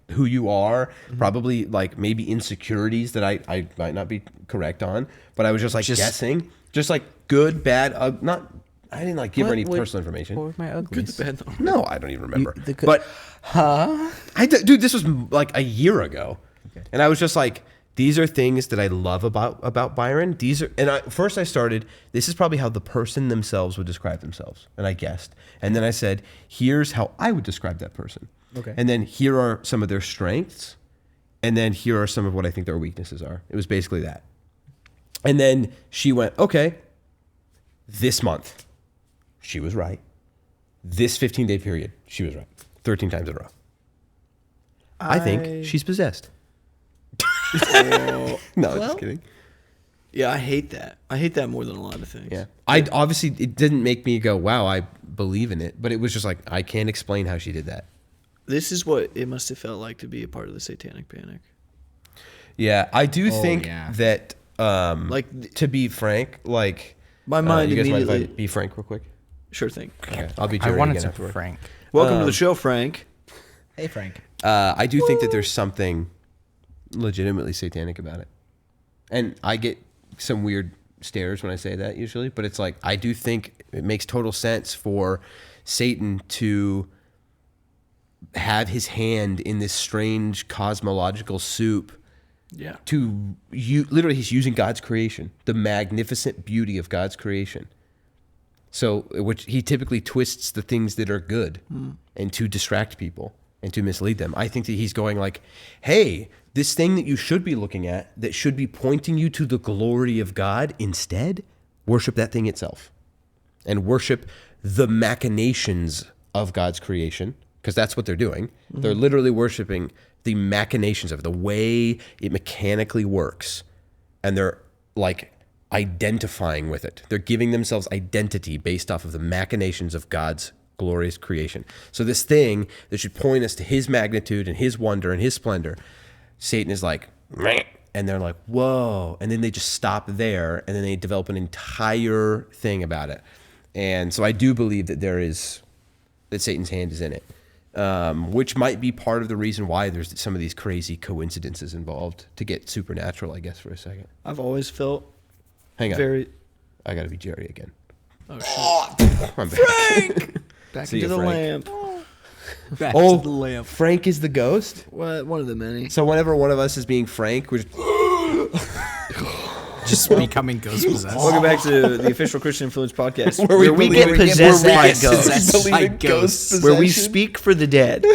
who you are, probably maybe insecurities that I might not be correct on, but I was just guessing. Just good, bad, I didn't give her any personal information. What were my uglies? Good, the bad, No, I don't even remember. But Dude, this was a year ago, and I was just like, these are things that I love about Byron. First I started. This is probably how the person themselves would describe themselves, and I guessed, and then I said, here's how I would describe that person. Okay. And then here are some of their strengths, and then here are some of what I think their weaknesses are. It was basically that. And then she went, okay, this month, she was right. This 15-day period, she was right. 13 times in a row. I think she's possessed. No, just kidding. Yeah, I hate that. I hate that more than a lot of things. Yeah. Obviously, it didn't make me go, wow, I believe in it. But it was just I can't explain how she did that. This is what it must have felt like to be a part of the Satanic Panic. Yeah, I do think that, to be frank, my mind you guys mind if immediately. I be frank real quick? Sure thing. Okay, I'll be I Jerry wanted again to afterward. Frank. Welcome to the show, Frank. hey, Frank. I do think that there's something legitimately satanic about it. And I get some weird stares when I say that usually, but it's I do think it makes total sense for Satan to have his hand in this strange cosmological soup. Yeah. Literally, he's using God's creation, the magnificent beauty of God's creation. So, which he typically twists the things that are good and to distract people and to mislead them. I think that he's going hey, this thing that you should be looking at, that should be pointing you to the glory of God, instead, worship that thing itself and worship the machinations of God's creation, because that's what they're doing. Mm-hmm. They're literally worshiping the machinations of it, the way it mechanically works. And they're identifying with it. They're giving themselves identity based off of the machinations of God's glorious creation. So this thing that should point us to his magnitude and his wonder and his splendor, Satan is meh, and they're whoa. And then they just stop there, and then they develop an entire thing about it. And so I do believe that that Satan's hand is in it. which might be part of the reason why there's some of these crazy coincidences involved. To get supernatural, I guess, for a second. I've always felt Hang on. very. I got to be Jerry again. Oh shit! I'm back. Frank, back See into ya, the Frank. lamp. Back Oh, to the lamp. Frank is the ghost? What? One of the many. So whenever one of us is being Frank, we're Just becoming ghost possessed. Welcome back to the official Christian Influence podcast, Where where we we get believe- possessed where we by get ghosts, possessed by believe in ghosts. where we possession. speak for the dead.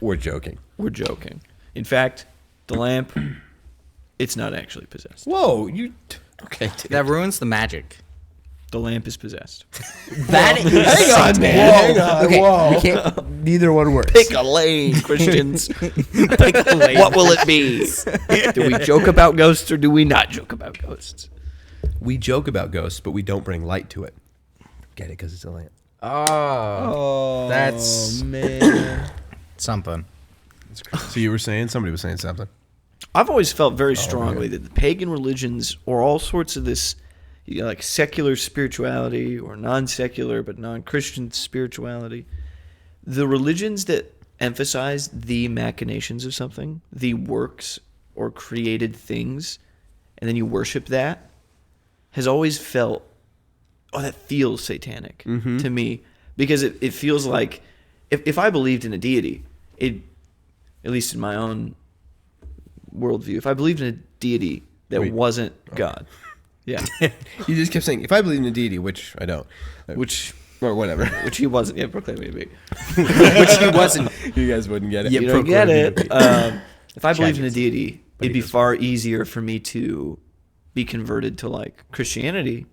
We're joking. We're joking. In fact, the lamp, it's not actually possessed. Whoa, you... Okay, dude. That ruins the magic. The lamp is possessed. That is Hang on, man. Hang on. Okay, Whoa. we can't. Neither one works. Pick a lane, Christians. What will it be? Do we joke about ghosts or do we not joke about ghosts? We joke about ghosts, but we don't bring light to it. Get it? Because it's a lamp. Oh, that's man. something. So you were saying? Somebody was saying something. I've always felt very strongly that the pagan religions or all sorts of this, like secular spirituality or non-secular but non-Christian spirituality, the religions that emphasize the machinations of something, the works or created things, and then you worship that, has always felt, oh, that feels satanic to me, because it feels like if I believed in a deity, at least in my own worldview, if I believed in a deity that wasn't God, yeah, You just kept saying, if I believe in a deity, which I don't. which Or whatever. which he wasn't, yeah, proclaim me to be. Which he wasn't. You guys wouldn't get it. Yeah, You don't get proclaim it. If I believed in a Chad deity, it'd be far easier for me to be converted to like Christianity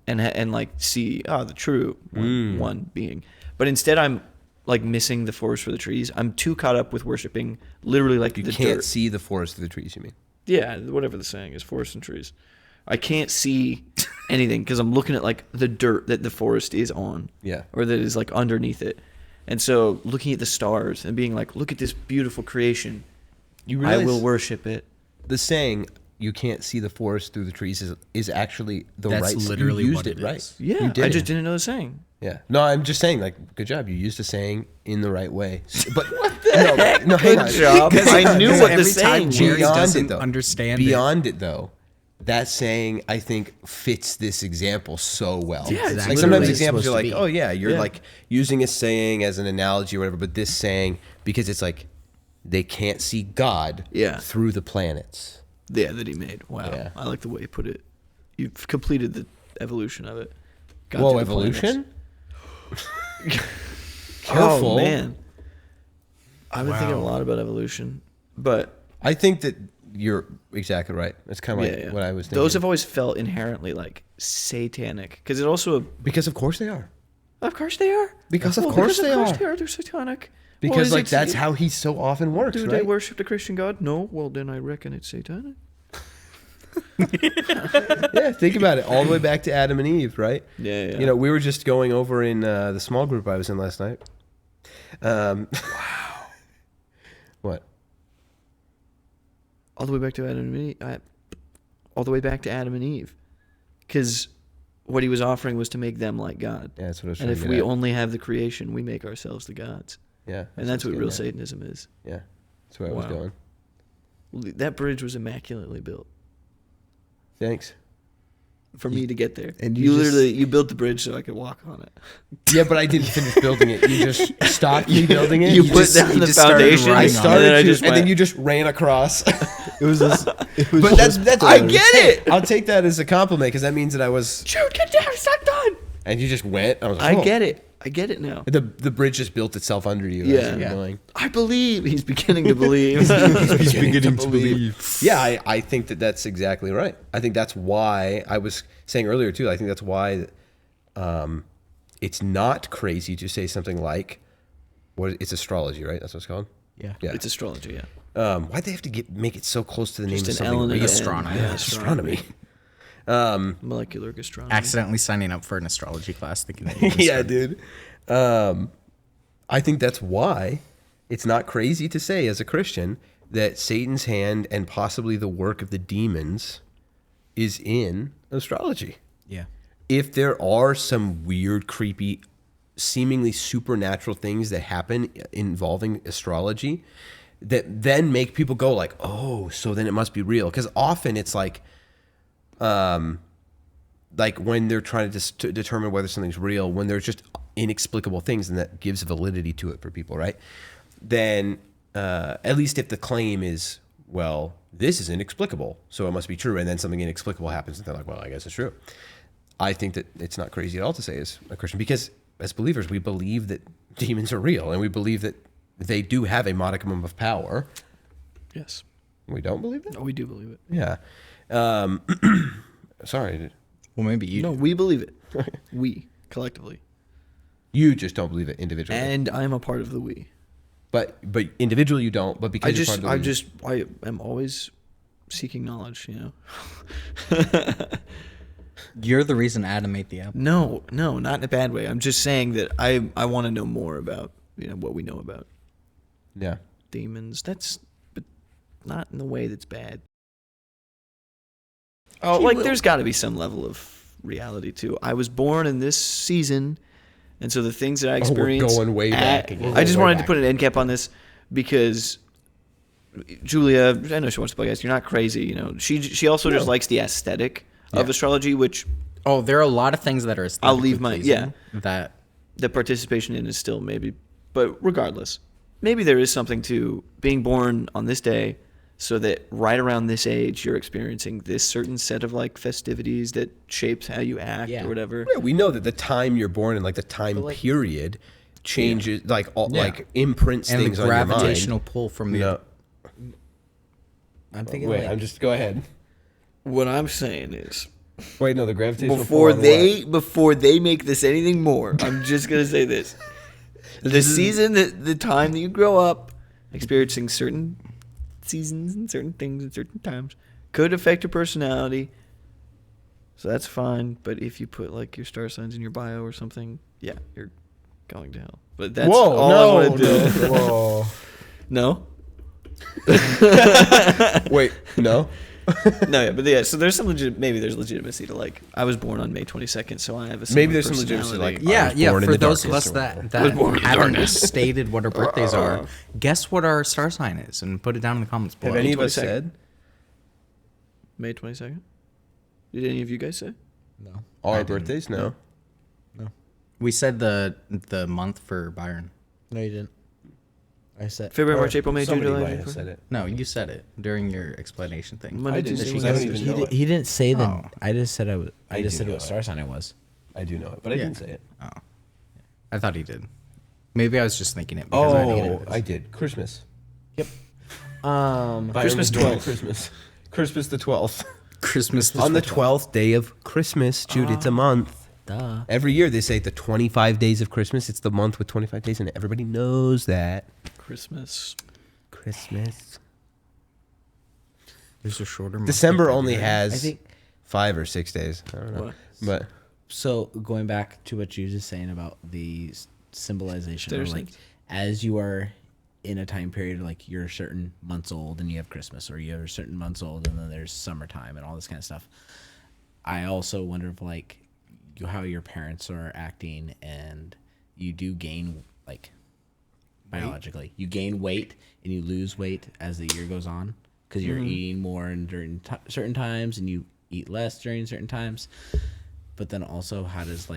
and like see the true one being. But instead, I'm like missing the forest for the trees. I'm too caught up with worshiping literally like You the can't dirt. see the forest through the trees, you mean? Yeah, whatever the saying is, forest and trees. I can't see anything because I'm looking at like the dirt that the forest is on. Yeah. Or that is like underneath it. And so looking at the stars and being like, look at this beautiful creation. You I realize will worship it. the saying, you can't see the forest through the trees is actually the That's right literally you used what it it right. is. Yeah, You did I it. just didn't know the saying. Yeah. No, I'm just saying, like, good job. You used a saying in the right way. But no, hang on. Good job. I knew what the every saying time was. Jerry Beyond doesn't it, though. understand it. Beyond it, though, that saying, I think, fits this example so well. Yeah, it's like literally sometimes examples you're supposed like, to be. oh yeah, you're Yeah. like using a saying as an analogy or whatever, but this saying, because it's like they can't see God through the planets. Yeah, that he made. Wow. Yeah. I like the way you put it. You've completed the evolution of it. Got Whoa, through the planets. evolution? Oh, Careful. man. I've been thinking a lot about evolution. But I think that you're exactly right. That's kind of like what I was thinking. those have always felt inherently like satanic. Because it also, because of course they are. of course they are. Because of course they are. They're satanic. Because Well, is like it- that's how he so often works, Do right? they worship the Christian God? No. Well, then I reckon it's satanic. Yeah, think about it. All the way back to Adam and Eve, right? Yeah. You know, we were just going over in the small group I was in last night. Wow. What? all the way back to Adam and Eve. All the way back to Adam and Eve, because what he was offering was to make them like God. Yeah, that's what I was And trying if to we get at. only have the creation, we make ourselves the gods. Yeah. And that's what I real was getting Satanism is. at. Yeah. That's where I was Wow. going. That bridge was immaculately built Thanks. for me to get there. and you you just- literally you built the bridge so I could walk on it. Yeah, but I didn't finish building it. You just stopped me building it. You put just- down you the just started foundation, writing I on started and then I to, just and then went, you just ran across. It was this. It was But that's I get it. I'll take that as a compliment because that means that I was. Dude, get down, it's not done. And you just went. I was like, I oh. get it. I get it now. The bridge just built itself under you. Yeah. As you were Yeah. going. I believe he's beginning to believe. He's beginning to believe. Yeah, I think that that's exactly right. I think that's why I was saying earlier too. I think that's why it's not crazy to say something like, it's astrology, right? That's what it's called. Yeah. Yeah. It's astrology, yeah. Why'd they have to make it so close to the name Just of an something? L and an real? N. Astronomy. Yeah, Astronomy. Molecular gastronomy. Accidentally signing up for an astrology class thinking that you Yeah, dude. I think that's why it's not crazy to say as a Christian that Satan's hand and possibly the work of the demons is in astrology. Yeah. If there are some weird, creepy seemingly supernatural things that happen involving astrology that then make people go like, oh, so then it must be real. Because often it's like when they're trying to determine whether something's real, when there's just inexplicable things, and that gives validity to it for people, right? Then at least if the claim is, well, this is inexplicable, so it must be true, and then something inexplicable happens, and they're like, well, I guess it's true. I think that it's not crazy at all to say as a Christian, because as believers, we believe that demons are real, and we believe that they do have a modicum of power. Yes. We don't believe it? No, we do believe it. Yeah. Sorry. Well, maybe you. No, we believe it. We, collectively. You just don't believe it individually. And I'm a part of the we. But individually you don't, but because you're part of the we. I am always seeking knowledge, you know? You're the reason Adam ate the apple. No, not in a bad way. I'm just saying that I want to know more about, what we know about Yeah. demons. But not in the way that's bad. Oh, there's got to be some level of reality too. I was born in this season, and so the things that I experienced. We're going way back again. I just wanted to put an end cap on this because Julia, I know she wants to podcast. You're not crazy, She also just likes the aesthetic of astrology, which Oh, there are a lot of things that are I'll leave that the participation in is still maybe, but regardless, maybe there is something to being born on this day, so that right around this age you're experiencing this certain set of festivities that shapes how you act or whatever. Yeah, we know that the time you're born in, the time period, changes, imprints and things the on your mind. gravitational pull from the. I'm thinking go ahead. What I'm saying is, Wait, no, the gravitational before pull on they make this anything more, I'm just gonna say this: the season, the time that you grow up, experiencing certain seasons and certain things at certain times, could affect your personality. So that's fine. But if you put your star signs in your bio or something, yeah, you're going to hell. But that's all I want to do. Whoa. No. Wait, no. No, yeah, but yeah. So there's there's legitimacy to I was born on May 22nd, so I have a maybe there's some legitimacy For those of us that haven't stated what our birthdays are, guess what our star sign is, and put it down in the comments below. Have any of us said May 22nd? Did any of you guys say? No. all our birthdays? No. We said the month for Byron. No, you didn't. I said February, March, April, May, June, Somebody July. might have said it. No, you said it during your explanation thing. Monday, I didn't. Tuesday, I don't Wednesday, even know it. He didn't say that. Oh. I just said I was. I just do said know what it. star sign I was. I do know it, but I didn't say it. Oh, I thought he did. Maybe I was just thinking it. Because I knew it. I did. Christmas. Christmas 12th. Christmas the 12th. Christmas On the 12th day of Christmas, Jude, it's a month. Duh. Every year they say the 25 days of Christmas. It's the month with 25 days, and everybody knows that. Christmas. There's a shorter month. December of only February. has I think 5 or 6 days. I don't know. What? But so. Going back to what you were just saying about the symbolization, or There's as you are in a time period, you're certain months old and you have Christmas, or you're certain months old and then there's summertime and all this kind of stuff. I also wonder if how your parents are acting, and you do gain biologically, you gain weight and you lose weight as the year goes on because you're eating more during certain times and you eat less during certain times. But then also, how does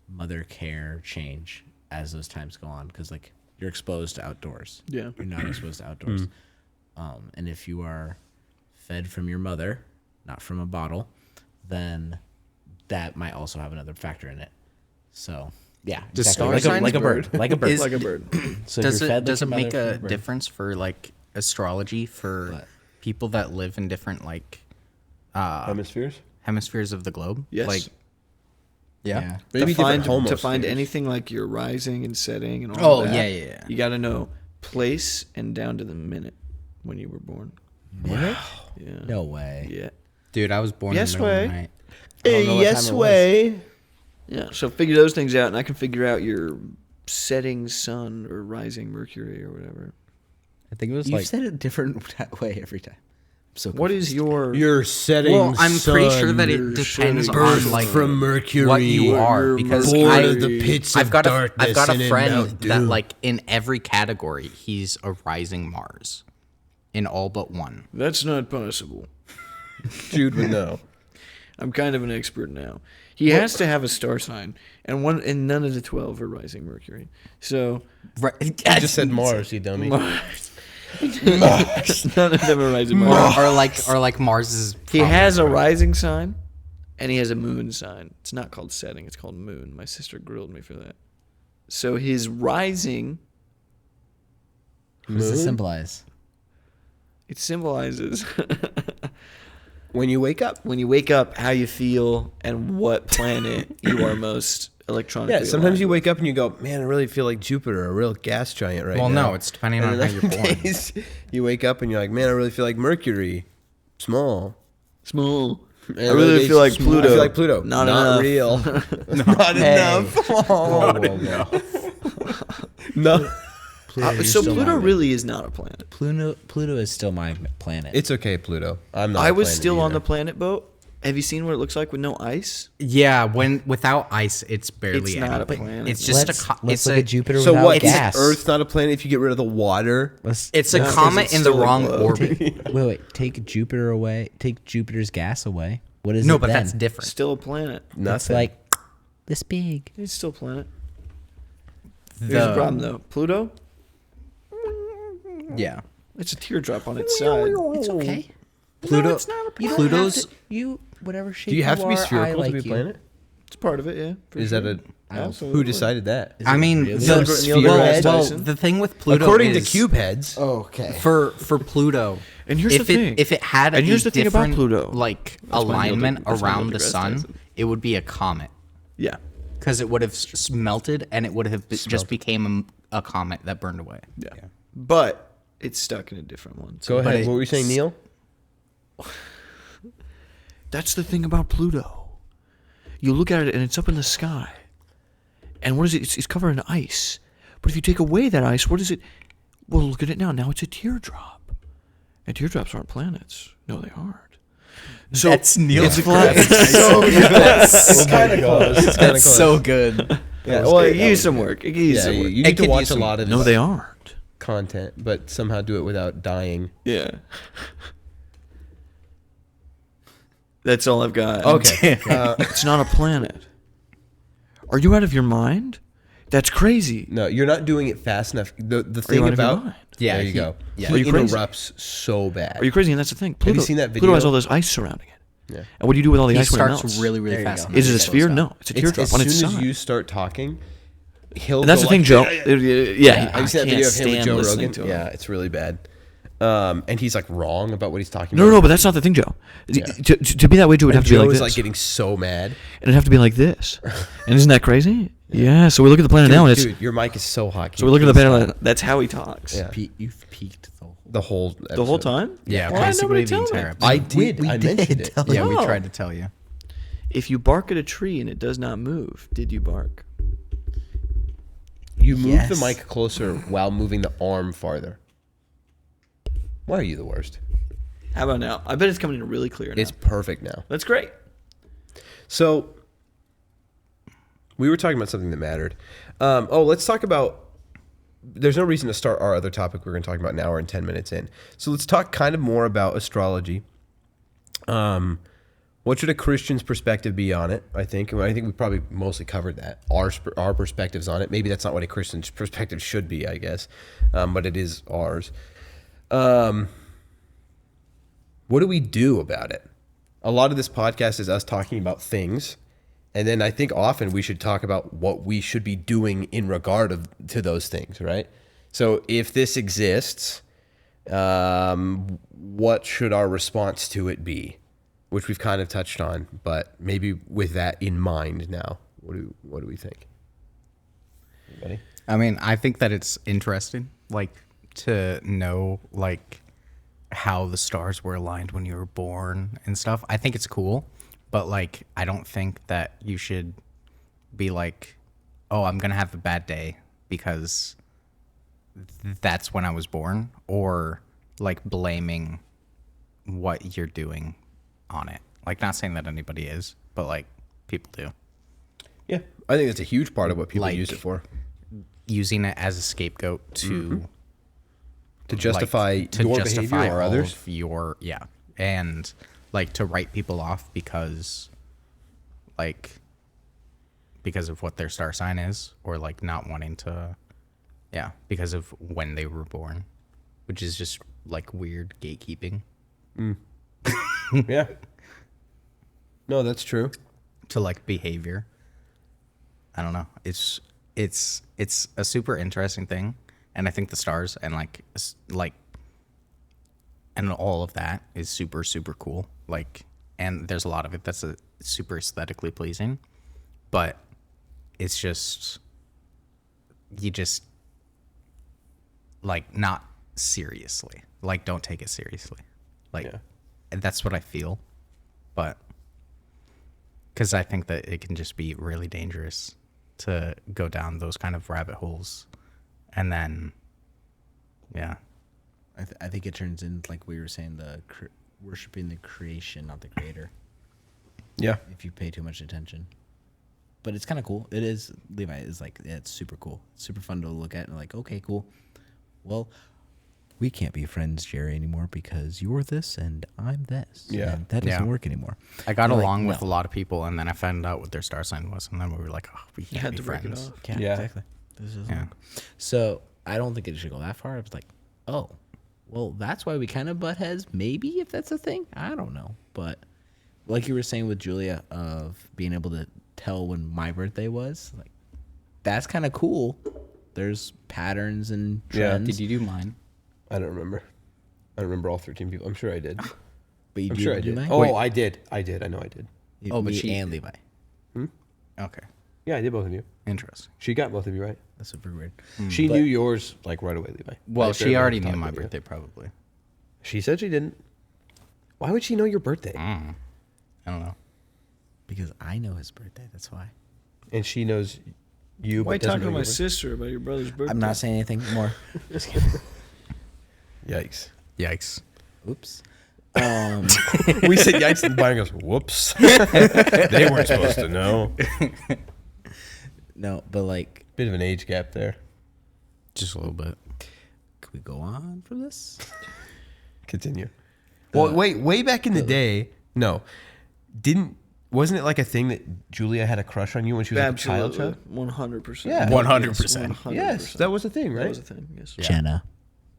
mother care change as those times go on? Because you're exposed to outdoors. Yeah. You're not exposed to outdoors. And if you are fed from your mother, not from a bottle, then that might also have another factor in it. So yeah, Does exactly. star signs like a bird, like a bird, Is- Like a bird. So if does you're it fed does it like your make mother a from birth- difference for astrology for What? people that live in different hemispheres? hemispheres of the globe? Yes. Yeah. Maybe to find different to find homospheres. anything like your rising and setting and all Oh, that. yeah. You got to know place and down to the minute when you were born. Minute? Yeah. No way. Yeah. Dude, I was born Yes in the middle of the way. night. don't know what Yes time it was. way. Yeah. So figure those things out, and I can figure out your setting sun or rising Mercury or whatever. I think it was You said it a different way every time. So What is your You're setting. Well, I'm pretty sure sun, that you're it depends birth on like from Mercury. what you are, because born of the pits I've of got darkness. I've got and a in friend Mount that Doom. like in every category he's a rising Mars, in all but one. That's not possible. Jude would know. I'm kind of an expert now. He has to have a star sign, and none of the 12 are rising Mercury. So Right? I just said Mars, you dummy. Mars. None of them are rising Mars. Or like Mars's. He has a rising sign, and he has a moon sign. It's not called setting; it's called moon. My sister grilled me for that. So his rising, What does it symbolize? it symbolizes When you wake up. when you wake up, how you feel, and what planet you are most electronically. Yeah, sometimes aligned you with. wake up and you go, man, I really feel like Jupiter, a real gas giant right Well, now. no, it's depending And on then how you're other born. days, you wake up and you're like, man, I really feel like Mercury, small. Small. And I other really days, feel like small. Pluto. I feel like Pluto. Not enough. real. Not enough. Oh, no. So Pluto really is not a planet. Pluto is still my planet. It's okay, Pluto. I'm not. I a was planet still on either. the planet boat. Have you seen what it looks like with no ice? Yeah, when without ice, it's barely. It's not a anything. planet. It's just let's it's look a at Jupiter So without what? gas. Is Earth's not a planet if you get rid of the water? it's a No, 'cause comet it's in the still a wrong globe. orbit. Wait. Take Jupiter away. Take Jupiter's gas away. What is No, it but then? that's different. Still a planet. It's Nothing. like this big. It's still a planet. There's a problem though. Pluto, Yeah, it's a teardrop on its side. It's okay. Pluto. it's not a You don't Pluto's. have to, you whatever shape Do you have to be are, I spherical like to be a you. planet? It's part of it, yeah. for Is sure. that a? Absolutely. Who decided that? I mean, really? the, Neil well, deGrasse Tyson. the thing with Pluto According to is, cube heads. Okay. for Pluto. And here's if the it thing. if it had And a here's the thing about different, Pluto. like That's why Neil alignment that's why Neil around the deGrasse sun, Tyson. it would be a comet Yeah. because it would have melted and it would have just became a comet that burned away. Yeah. But it's stuck in a different one. So Go ahead. it- What were you saying, Neil? that's the thing about Pluto. You look at it and it's up in the sky. And what is it? It's covered in ice. But if you take away that ice, what is it? Well, look at it now. Now it's a teardrop. And teardrops aren't planets. No, they aren't. So That's Neil's it's kind of It's kind of close. It's kind of That's close. so good. Yeah, well, it that used was some good. work. It used Yeah, some you work. need It to could watch use a some- lot of No, this they aren't. content, but somehow do it without dying. Yeah. That's all I've got. Okay. It's not a planet. Are you out of your mind? That's crazy. No, you're not doing it fast enough. The Are you thing out of your about mind? Yeah, there you go. yeah. Are He you crazy? interrupts so bad. Are you crazy? And that's the thing. Pluto, seen that Pluto has video? all this ice surrounding it. Yeah. And what do you do with all the He ice when it starts melts? really, really There you fast. go. and Is it a then sphere? slows down. No, it's a teardrop As on soon its as side. you start talking, he'll. And that's go the thing, like, Joe. Yeah, I I've seen that can't video of him with stand Joe listening Rogan. to him. Yeah, it's really bad. And he's like wrong about what he's talking No, about. no, but that's not the thing, Joe. Yeah. To be that way, Joe would And have to be Joe like is this. like getting so mad. And it'd have to be like this. And isn't that crazy? Yeah. So we look at the planet now, and it's. Dude, your mic is so hot. So we look at the planet. Like, that's how he talks. Yeah. You've peaked the The whole The whole episode. time. Yeah, Why basically nobody the tell me? entire episode. I did. I mentioned it. Yeah, we Oh. tried to tell you. If you bark at a tree and it does not move, did you bark? You move the Yes. mic closer while moving the arm farther. Why are you the worst? How about now? I bet it's coming in really clear now. It's perfect now. That's great. So we were talking about something that mattered. Let's talk about. There's no reason to start our other topic we're going to talk about now. We're in 10 minutes in. So let's talk kind of more about astrology. What should a Christian's perspective be on it? I think we probably mostly covered that. Our perspectives on it. Maybe that's not what a Christian's perspective should be, I guess, but it is ours. What do we do about it? A lot of this podcast is us talking about things, and then I think often we should talk about what we should be doing in regard to those things, right? So if this exists, what should our response to it be? Which we've kind of touched on, but maybe with that in mind now, what do we think? Anybody? I mean, I think that it's interesting, like, to know, like, how the stars were aligned when you were born and stuff. I think it's cool, but, like, I don't think that you should be like, oh, I'm going to have a bad day because that's when I was born, or, like, blaming what you're doing on it. Like, not saying that anybody is, but like people do. Yeah, I think that's a huge part of what people Like, use it for. Using it as a scapegoat to Justify your behavior or all others. of your and like to write people off because of what their star sign is, or like not wanting to because of when they were born, which is just like weird gatekeeping Yeah. No, that's true. to like behavior. I don't know. It's a super interesting thing, and I think the stars and and all of that is super super cool. Like, and there's a lot of it that's super aesthetically pleasing, but it's just you just like not seriously. Like, don't take it seriously. Like, and that's what I feel, but because I think that it can just be really dangerous to go down those kind of rabbit holes, and then I think it turns into, like we were saying, worshiping the creation, not the creator. Yeah. If you pay too much attention. But it's kind of cool. It is. Levi is like, yeah, it's super cool. It's super fun to look at and like, okay, cool. Well, we can't be friends, Jerry, anymore because you're this and I'm this. Yeah. And that doesn't work anymore. I got You're along like, with no. a lot of people, and then I found out what their star sign was, and then we were like, oh, we can't had be to break it friends. off. Yeah, Yeah. exactly. This is Yeah. So I don't think it should go that far. I was like, oh, well, that's why we kind of butt heads. Maybe if that's a thing, I don't know. But like you were saying with Julia, of being able to tell when my birthday was, like, that's kind of cool. There's patterns and Yeah. trends. Did you do mine? I don't remember. I don't remember all 13 people. I'm sure I did. But you I'm sure I do did. mine? Oh, I did. I did. I know I did. Oh, but Me she- and Levi. Okay, Yeah, I did both of you. interesting. She got both of you right. That's super weird. She knew yours like right away, Levi. Well, Like, she everyone already was knew talking my about you. birthday, probably. She said she didn't. Why would she know your birthday? I don't know. Because I know his birthday. That's why. And she knows you. Why but doesn't talking to know my your sister about your brother's birthday? I'm not saying anything more. birthday. Yikes. Yikes. Oops. We said yikes, and Byron goes, whoops. They weren't supposed to know. No, but like, Bit of an age gap there. Just a little bit. can we go on from this? Continue. Well, wait, way back in the day, no. Wasn't it like a thing that Julia had a crush on you when she was like a child? Absolutely, 100%. Yeah. 100%. Yes, that was a thing, right? That was a thing. Yes. Jenna.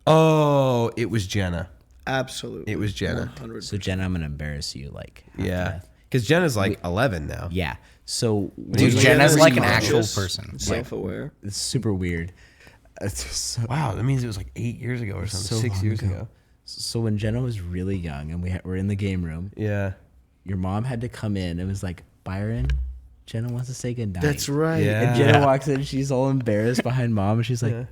Oh, it was Jenna. Absolutely. It was Jenna. 100%. So Jenna, I'm gonna embarrass you. Like, half to Yeah. death. Because Jenna's like 11 now. Yeah. So Dude, we- Jenna's like an conscious, actual person. Like, self-aware. it's super weird. It's so, Wow, that means it was like 8 years ago or something. so 6 long years ago. So when Jenna was really young and we're in the game room, Yeah. your mom had to come in. It was like, Byron, Jenna wants to say goodnight. That's right. Yeah. And Jenna walks in. She's all embarrassed behind mom, and she's like,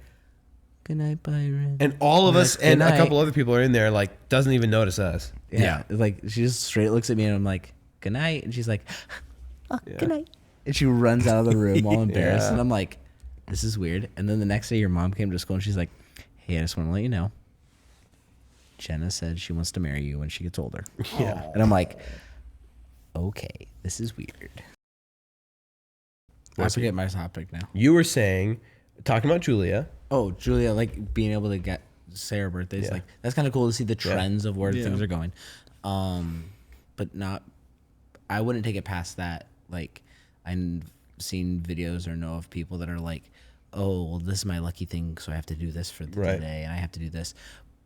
"Good night, Byron." And all of I'm us like, and "Good a night." couple other people are in there, like, doesn't even notice us. Yeah. Like she just straight looks at me, and I'm like, "Good night," and she's like, "Oh, good night," and she runs out of the room all embarrassed, Yeah. and I'm like, "This is weird." And then the next day, your mom came to school, and she's like, "Hey, I just want to let you know, Jenna said she wants to marry you when she gets older." Yeah. And I'm like, "Okay, this is weird." I forget my topic now. You were saying, talking about Julia. Oh, Julia, like being able to say her birthdays, Yeah. like that's kind of cool to see the trends of where Yeah. things are going. But not, I wouldn't take it past that. Like I've seen videos or know of people that are like, oh, well, this is my lucky thing, so I have to do this for the Right. day, and I have to do this.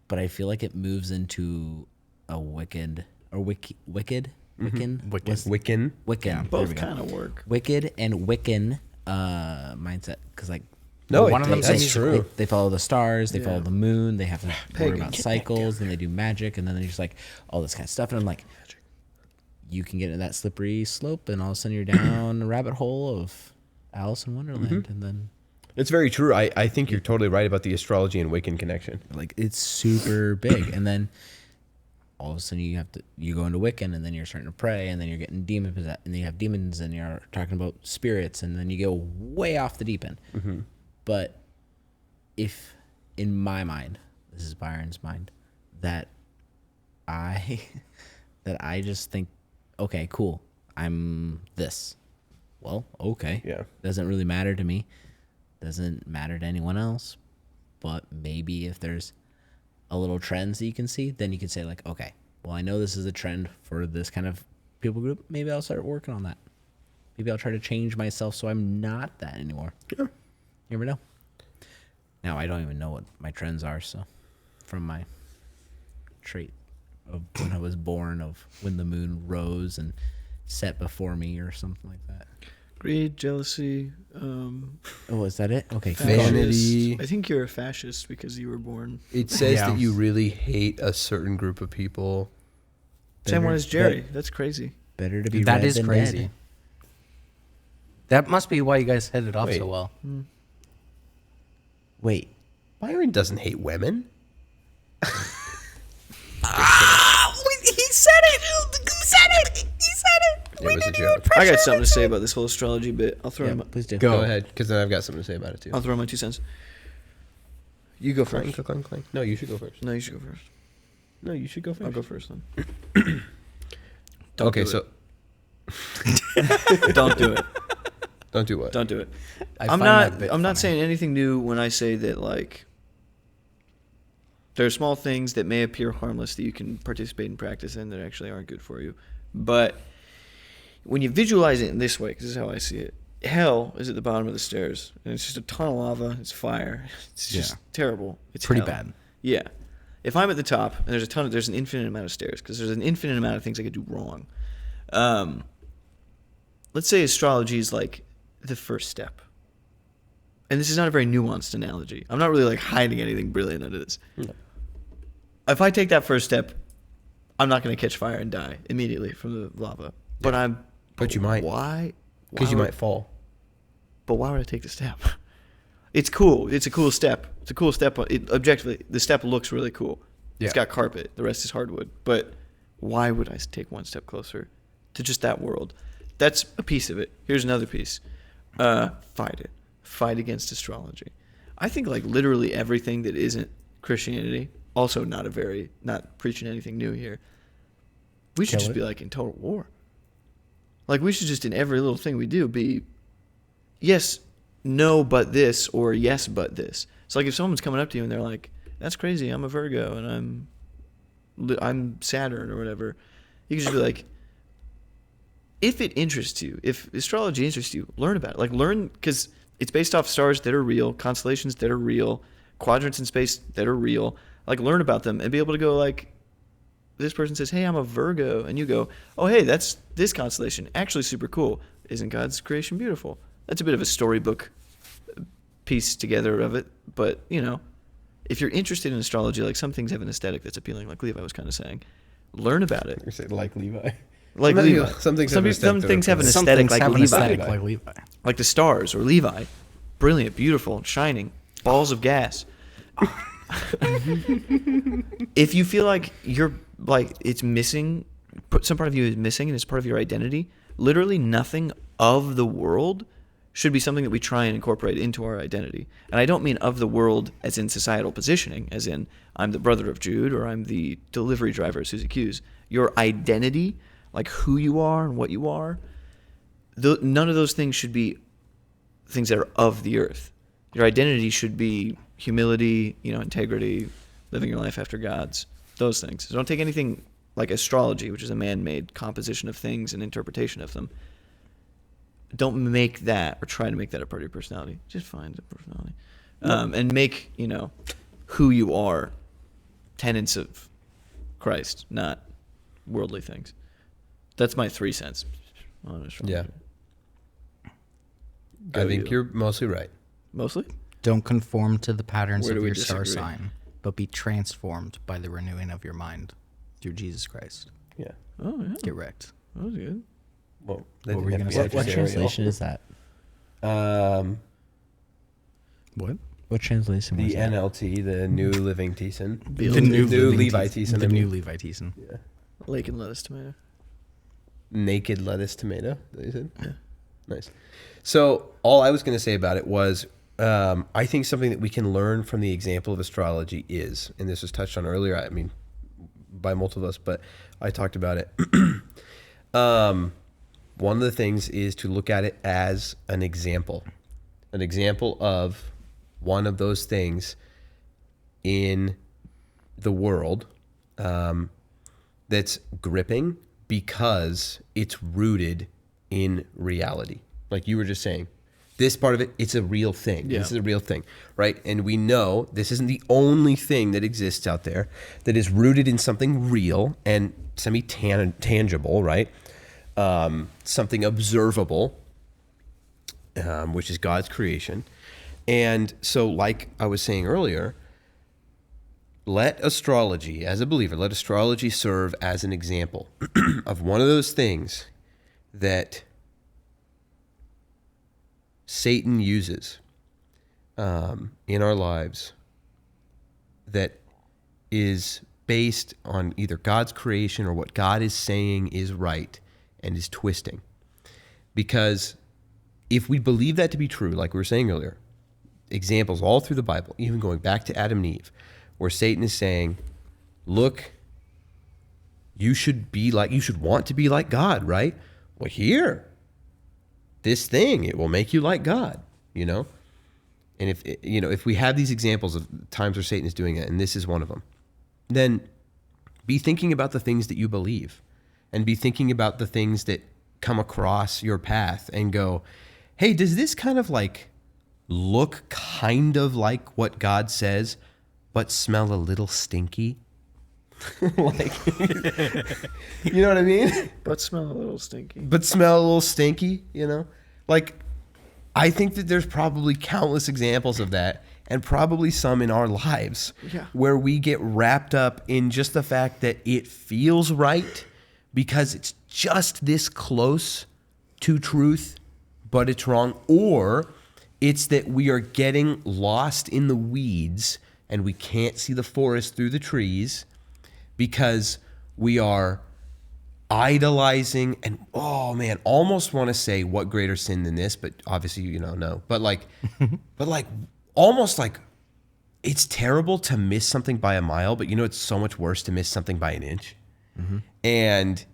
But I feel like it moves into a wicked or Wiccan. Wicked. Wiccan. Wiccan. there Both we go. kind of work. Wicked and Wiccan mindset, because like No, One of them that's says- true. they follow the stars, they Yeah. follow the moon, they have to worry Pagan. about cycles, and they do magic, and then they're just like all this kind of stuff. And I'm like, you can get into that slippery slope, and all of a sudden you're down a rabbit hole of Alice in Wonderland, and then It's very true. I think you're totally right about the astrology and Wiccan connection. like it's super big, and then all of a sudden you go into Wiccan, and then you're starting to pray, and then you're getting demon possessed, and then you have demons, and you're talking about spirits, and then you go way off the deep end. But if in my mind, this is Byron's mind, that I just think, okay, cool. I'm this. Well, okay. Yeah. Doesn't really matter to me. Doesn't matter to anyone else. But maybe if there's a little trends that you can see, then you can say like, okay, well, I know this is a trend for this kind of people group. Maybe I'll start working on that. Maybe I'll try to change myself so I'm not that anymore. Yeah. You never know. Now, I don't even know what my trends are, so from my trait of when I was born, of when the moon rose and set before me or something like that. Greed, jealousy, Oh, is that it? Okay. Vanity. I think you're a fascist because you were born. It says Yeah. that you really hate a certain group of people. Same one as Jerry. That's crazy. Better to be That red is than crazy. dead. That must be why you guys hit it off Wait. so well. Wait. Byron doesn't hate women. He said it. It was a joke. I got something to say about this whole astrology bit. I'll throw Yeah, in please do. Go ahead, because then I've got something to say about it too. I'll throw in my 2 cents. You go Clang, first. clang, clang. No, you should go first. No, you should go first. No, you should go first. I'll go first then. Okay, do so Don't do it. don't do what? Don't do it. I I'm find not. that bit I'm not funny. saying anything new when I say that like there are small things that may appear harmless that you can participate and practice in that actually aren't good for you. But when you visualize it in this way, because this is how I see it, hell is at the bottom of the stairs, and it's just a ton of lava. It's fire. It's just Yeah. terrible. It's Pretty hell. bad. Yeah. If I'm at the top and there's an infinite amount of stairs because there's an infinite amount of things I could do wrong. Let's say astrology is like the first step. And this is not a very nuanced analogy. I'm not really like hiding anything brilliant under this. No. If I take that first step, I'm not going to catch fire and die immediately from the lava. But you might. Why? Because you Why might fall. But why would I take the step? It's cool. It's a cool step. It's a cool step. Objectively, the step looks really cool. It's Yeah. got carpet. The rest is hardwood. But why would I take one step closer to just that world? That's a piece of it. Here's another piece. Fight it. Fight against astrology. I think like literally everything that isn't Christianity, also not preaching anything new here. We should just be like in total war. Like we should just in every little thing we do be yes, no, but this, or yes, but this. So like if someone's coming up to you and they're like, "That's crazy. I'm a Virgo and I'm Saturn or whatever," you can just be like, if it interests you, if astrology interests you, learn about it. Like learn because it's based off stars that are real, constellations that are real, quadrants in space that are real. Like learn about them and be able to go like, this person says, "Hey, I'm a Virgo," and you go, "Oh, hey, that's this constellation. Actually, super cool. Isn't God's creation beautiful?" That's a bit of a storybook piece together of it, but you know, if you're interested in astrology, like some things have an aesthetic that's appealing, like Levi was kind of saying. Learn about it. You say like Levi. Like Some Levi. things- some things some, have an some aesthetic things have an that are Some aesthetic things like have an Levi. aesthetic like Levi. Like the stars or Levi. Brilliant, beautiful, shining, balls of gas. If you feel like you're like it's missing, some part of you is missing and it's part of your identity, literally nothing of the world should be something that we try and incorporate into our identity. And I don't mean of the world as in societal positioning, as in I'm the brother of Jude or I'm the delivery driver of Susie Q's. Your identity, like who you are and what you are, none of those things should be things that are of the earth. Your identity should be humility, integrity, living your life after God's, those things. So don't take anything like astrology, which is a man-made composition of things and interpretation of them. Don't make that or try to make that a part of your personality. Just find a personality. And make, who you are tenets of Christ, not worldly things. That's my 3 cents on astrology. Yeah. Go I think you. you're mostly right. Mostly? Don't conform to the patterns Where do of we your star disagree? sign, but be transformed by the renewing of your mind through Jesus Christ. Yeah. Oh, yeah. Get wrecked. That was good. Well, What were you gonna be say? What adversarial. translation is that? What? What translation was The that? NLT, the New Living Thiessen. The new Levi Thiessen. The I new mean. Levi Thiessen. Yeah. Lake and lettuce tomato. Naked lettuce tomato, that you said? Yeah. Nice. So all I was going to say about it was I think something that we can learn from the example of astrology is, and this was touched on earlier, I mean, by multiple of us, but I talked about it. One of the things is to look at it as an example of one of those things in the world that's gripping because it's rooted in reality. Like you were just saying, this part of it, it's a real thing. Yeah. This is a real thing, right? And we know this isn't the only thing that exists out there that is rooted in something real and semi-tangible, right? Something observable, which is God's creation. And so, like I was saying earlier, let astrology, as a believer, let astrology serve as an example of one of those things that Satan uses in our lives that is based on either God's creation or what God is saying is right and is twisting. Because if we believe that to be true, like we were saying earlier, examples all through the Bible, even going back to Adam and Eve, where Satan is saying, look, you should want to be like God, right? Well, here, this thing, it will make you like God, you know? And if we have these examples of times where Satan is doing it, and this is one of them, then be thinking about the things that you believe and be thinking about the things that come across your path and go, hey, does this kind of like look kind of like what God says, but smell a little stinky? Like, you know what I mean? But smell a little stinky. But smell a little stinky, you know? Like, I think that there's probably countless examples of that, and probably some in our lives where we get wrapped up in just the fact that it feels right because it's just this close to truth, but it's wrong. Or it's that we are getting lost in the weeds and we can't see the forest through the trees because we are idolizing and, oh man, almost want to say what greater sin than this, but obviously, no. But like, almost like it's terrible to miss something by a mile, but it's so much worse to miss something by an inch. Mm-hmm. And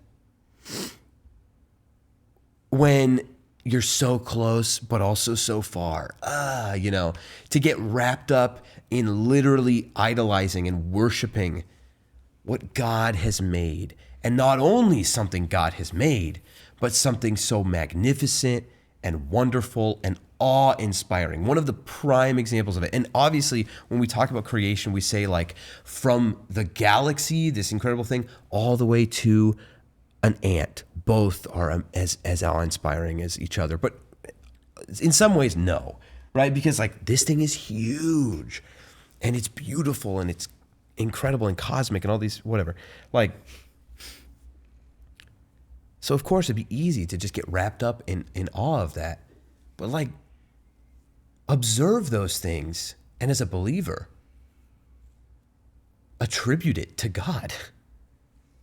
when you're so close, but also so far, to get wrapped up in literally idolizing and worshiping what God has made. And not only something God has made, but something so magnificent and wonderful and awe-inspiring. One of the prime examples of it. And obviously, when we talk about creation, we say like from the galaxy, this incredible thing, all the way to an ant. Both are as awe-inspiring as each other. But in some ways, no, right? Because like this thing is huge and it's beautiful and it's incredible and cosmic and all these, whatever. Like, so of course it'd be easy to just get wrapped up in awe of that. But like, observe those things and as a believer, attribute it to God.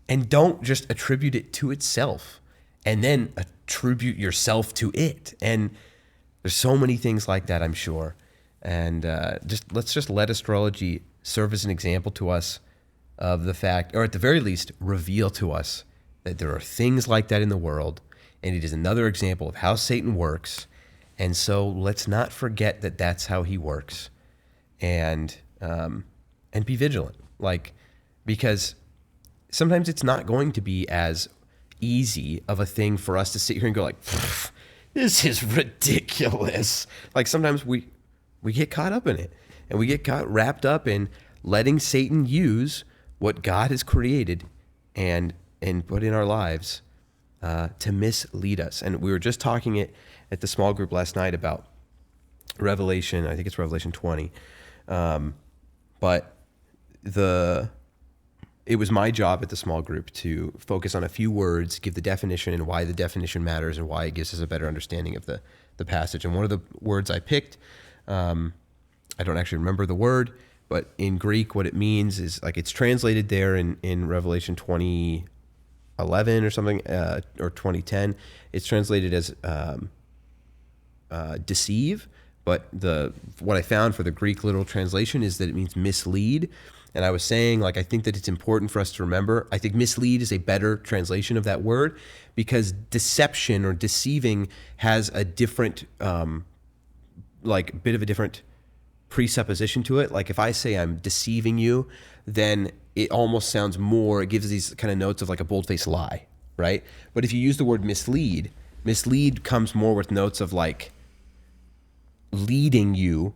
And don't just attribute it to itself and then attribute yourself to it. And there's so many things like that, I'm sure. And let's just let astrology serve as an example to us of the fact, or at the very least, reveal to us that there are things like that in the world. And it is another example of how Satan works. And so let's not forget that that's how he works. And be vigilant, because sometimes it's not going to be as easy of a thing for us to sit here and go like, this is ridiculous. Like sometimes we get caught up in it and we get wrapped up in letting Satan use what God has created and put in our lives to mislead us. And we were just talking at the small group last night about Revelation. I think it's Revelation 20. But it was my job at the small group to focus on a few words, give the definition and why the definition matters and why it gives us a better understanding of the passage. And one of the words I picked, I don't actually remember the word, but in Greek, what it means is like it's translated there in Revelation 20:11 or something, or 20:10. It's translated as deceive, But what I found for the Greek literal translation is that it means mislead. And I was saying, like, I think that it's important for us to remember. I think mislead is a better translation of that word because deception or deceiving has a different, bit of a different presupposition to it. Like if I say I'm deceiving you, then it almost sounds more, it gives these kind of notes of like a bold-faced lie, right? But if you use the word mislead comes more with notes of like leading you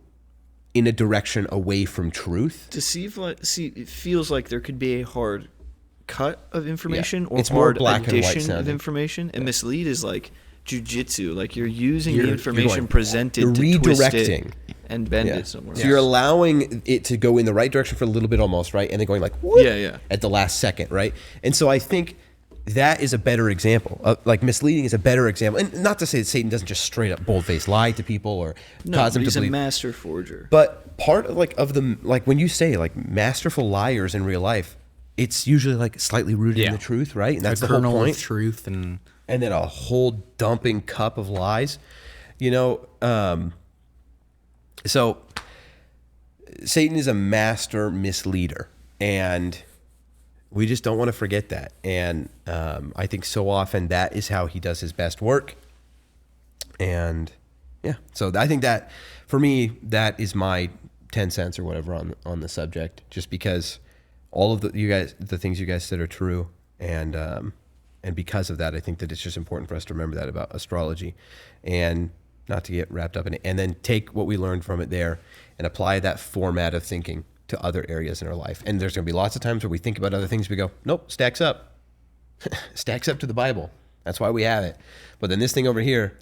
in a direction away from truth. Deceive, it feels like there could be a hard cut of information or it's more hard black and white addition of sounding. information. And mislead is like jujitsu, like you're using the You're information going- presented you're to twist redirecting. it and bend Yeah. it somewhere. So you're allowing it to go in the right direction for a little bit almost, right? And then going like, whoop, Yeah. at the last second, right? And so I think that is a better example. Like misleading is a better example. And not to say that Satan doesn't just straight up bold-faced lie to people or No, cause them but to he's a believe. master forger. But part of when you say like masterful liars in real life, it's usually like slightly rooted in the truth, right? And that's a the whole kernel point. of truth and then a whole dumping cup of lies, so Satan is a master misleader, and we just don't want to forget that. And I think so often that is how he does his best work. And yeah, so I think that for me, that is my 10 cents or whatever on the subject, just because all of the things you guys said are true. And because of that, I think that it's just important for us to remember that about astrology and not to get wrapped up in it. And then take what we learned from it there and apply that format of thinking to other areas in our life. And there's going to be lots of times where we think about other things, we go, nope, stacks up. Stacks up to the Bible. That's why we have it. But then this thing over here,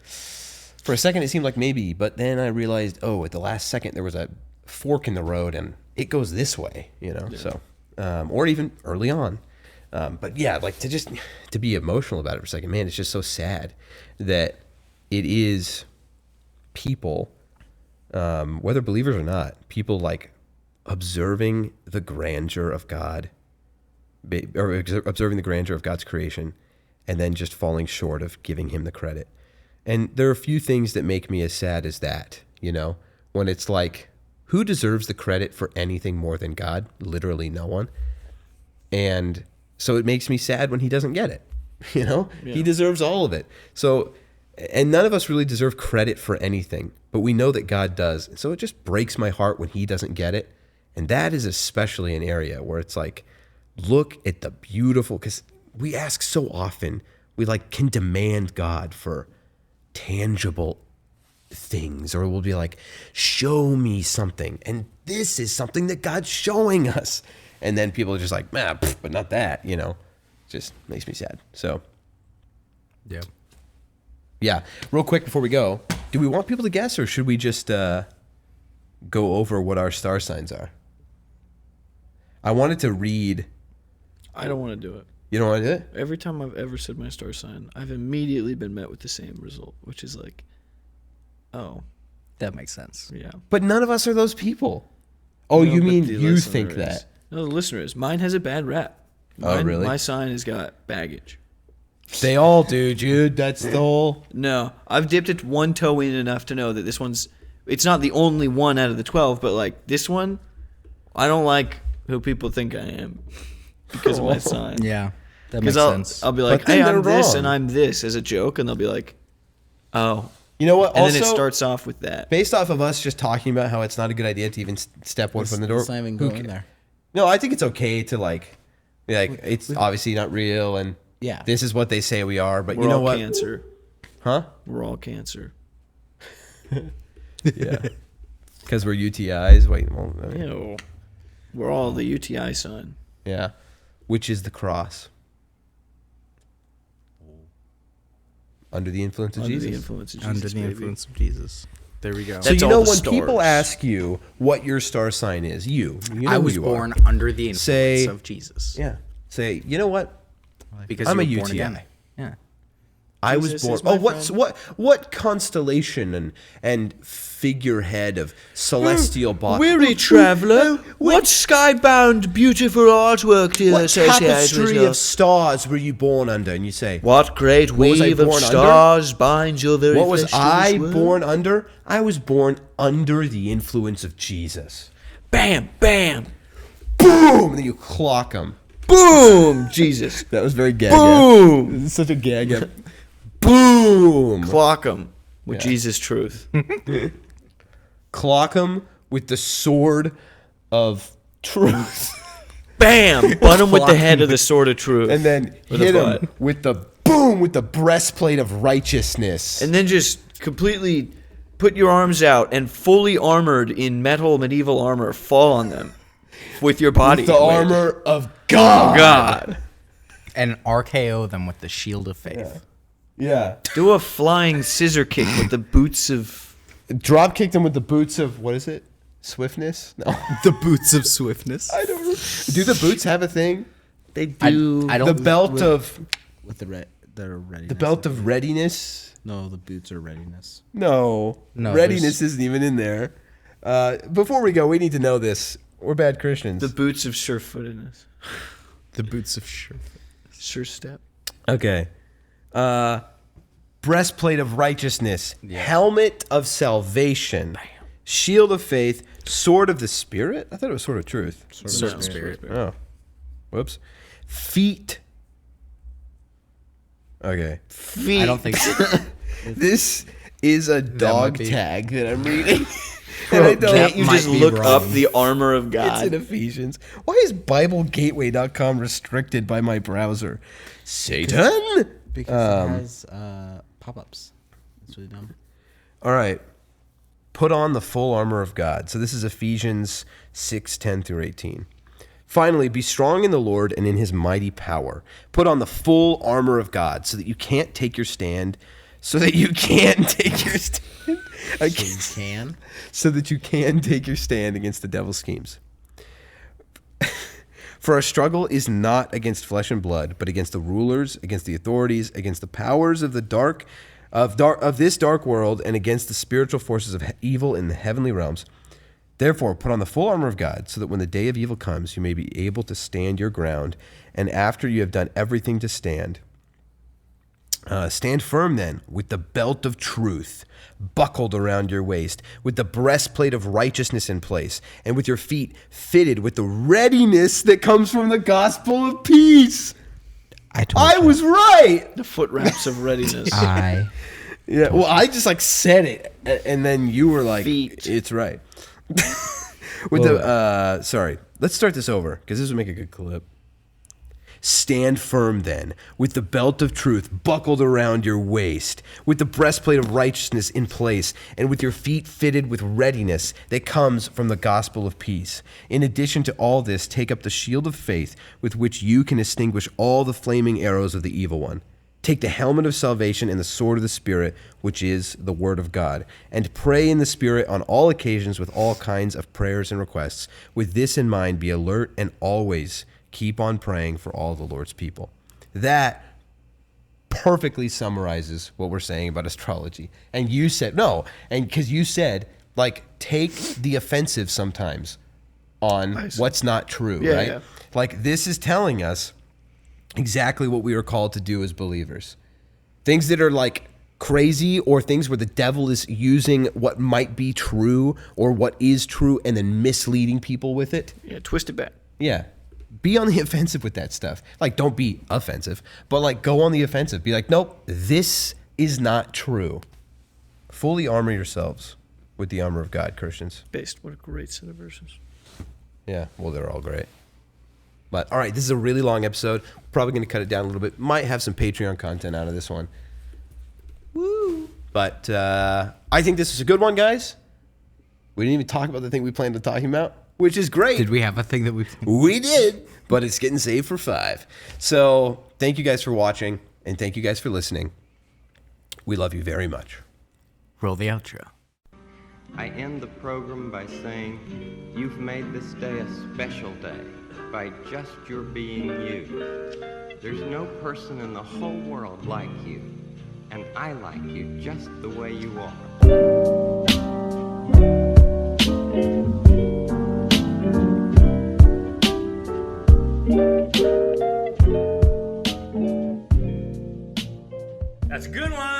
for a second it seemed like maybe, but then I realized, at the last second there was a fork in the road and it goes this way, so, or even early on. But yeah, like to be emotional about it for a second, man, it's just so sad that it is people, whether believers or not, people like observing the grandeur of God, or observing the grandeur of God's creation, and then just falling short of giving him the credit. And there are a few things that make me as sad as that, when it's like, who deserves the credit for anything more than God? Literally no one. And so it makes me sad when he doesn't get it. He deserves all of it. So, and none of us really deserve credit for anything, but we know that God does. So it just breaks my heart when he doesn't get it. And that is especially an area where it's like, look at the beautiful, because we ask so often, we can demand God for tangible things, or we'll be like, show me something. And this is something that God's showing us. And then people are just like, but not that, just makes me sad. So, yeah. Real quick before we go, do we want people to guess, or should we just go over what our star signs are? I wanted to read. I don't want to do it. You don't want to do it? Every time I've ever said my star sign, I've immediately been met with the same result, which is like, oh, that makes sense. yeah. But none of us are those people. Oh, No, you but mean the you listener think is. that? No, the listener is. Mine has a bad rap. Oh, really? My sign has got baggage. They all do, Jude. That's the whole. No, I've dipped it one toe in enough to know that this one's. It's not the only one out of the 12, but like this one, I don't like who people think I am because of my sign. Yeah, that makes Because sense. I'll be like, But then hey, I'm they're this wrong. and I'm this as a joke, and they'll be like, oh. You know what? And Also, then it starts off with that. based off of us just talking about how it's not a good idea to even step one foot in the door. Let's not even who go in ca- there. No, I think it's okay to be like, it's obviously not real, and Yeah. this is what they say we are. But We're you know all what? Cancer. Huh? We're all Cancer. Yeah. Because we're UTIs. Wait, well, Ew. We're all the UTI sign. yeah. Which is the cross? Under the influence of Under Jesus. the influence of Jesus. Under the baby. influence of Jesus. There we go. So That's you all know the when people stars. ask you what your star sign is, you know I who was you born are. under the influence Say- of Jesus. Yeah. Say, you know what? Because I'm you a were born UTI. again. Yeah. I Jesus was born. is my Oh, what constellation and figurehead of celestial body. Weary traveller, what skybound beautiful artwork do you What associate with tapestry your... of stars were you born under? And you say, What great What was I weave of born under? stars binds your very what was flesh to I this world? born under? I was born under the influence of Jesus. Bam, bam, Boom! And then you clock him. boom, Jesus. That was very gaga. Boom. This is such a gaga. Boom! Clock 'em with Yeah. Jesus' truth. Clock him with the sword of truth. Bam! Butt him with the head of the sword of truth. And then With a hit him butt. with the boom with the breastplate of righteousness. And then just completely put your arms out and fully armored in metal medieval armor fall on them with your body. with the weight. armor of God. God. And RKO them with the shield of faith. Yeah. Do a flying scissor kick with the boots of... Drop kicked him with the boots of, what is it? Swiftness? No. The boots of swiftness. I don't know. Do the boots have a thing? They do... I The don't. belt of With the readiness. the belt of readiness? No, the boots are readiness. No. No, Readiness isn't even in there. Before we go, we need to know this. We're bad Christians. The boots of surefootedness. The boots of sure. Sure step. Okay. Breastplate of righteousness, helmet of salvation, shield of faith, sword of the spirit. I thought it was sword of truth. Sword of spirit. Oh, whoops. Feet. Okay. Feet. I don't think so. This is a dog might be- tag that I'm reading. And I don't. Can't you might just be look wrong. up the armor of It's God? in Ephesians. Why is BibleGateway.com restricted by my browser? Satan. Because it has pop-ups. That's really dumb. All right. Put on the full armor of God. So this is Ephesians 6:10 through 18. Finally, be strong in the Lord and in his mighty power. Put on the full armor of God so that you can't take your stand. So that you can take your stand. So you can. So that you can take your stand against the devil's schemes. For our struggle is not against flesh and blood, but against the rulers, against the authorities, against the powers of the dark of this dark world, and against the spiritual forces of evil in the heavenly realms. Therefore, put on the full armor of God, so that when the day of evil comes, you may be able to stand your ground, and after you have done everything to stand, stand firm then, with the belt of truth buckled around your waist, with the breastplate of righteousness in place, and with your feet fitted with the readiness that comes from the gospel of peace. I was right. The foot wraps of readiness. Yeah, well, I just like said it, and then you were like, Feet. "It's right." With the sorry, let's start this over because this would make a good clip. Stand firm then, with the belt of truth buckled around your waist, with the breastplate of righteousness in place, and with your feet fitted with readiness that comes from the gospel of peace. In addition to all this, take up the shield of faith, with which you can extinguish all the flaming arrows of the evil one. Take the helmet of salvation and the sword of the Spirit, which is the word of God, and pray in the Spirit on all occasions with all kinds of prayers and requests. With this in mind, be alert and always keep on praying for all the Lord's people. That perfectly summarizes what we're saying about astrology. And you said, no, and because you said, like, take the offensive sometimes on what's not true, Yeah, right? yeah. Like, this is telling us exactly what we are called to do as believers. Things that are like crazy, or things where the devil is using what might be true or what is true and then misleading people with it. Yeah, twist it back. Yeah. Be on the offensive with that stuff. Like, don't be offensive, but like go on the offensive. Be like, nope, this is not true. Fully armor yourselves with the armor of God, Christians. Based. What a great set of verses. Yeah, well, they're all great. But all right, this is a really long episode. Probably going to cut it down a little bit. Might have some Patreon content out of this one. Woo! But I think this is a good one, guys. We didn't even talk about the thing we planned on talking about, which is great. Did we have a thing that we? We did, but it's getting saved for 5. So thank you guys for watching, and thank you guys for listening. We love you very much. Roll the outro. I end the program by saying, you've made this day a special day by just your being you. There's no person in the whole world like you, and I like you just the way you are. That's a good one.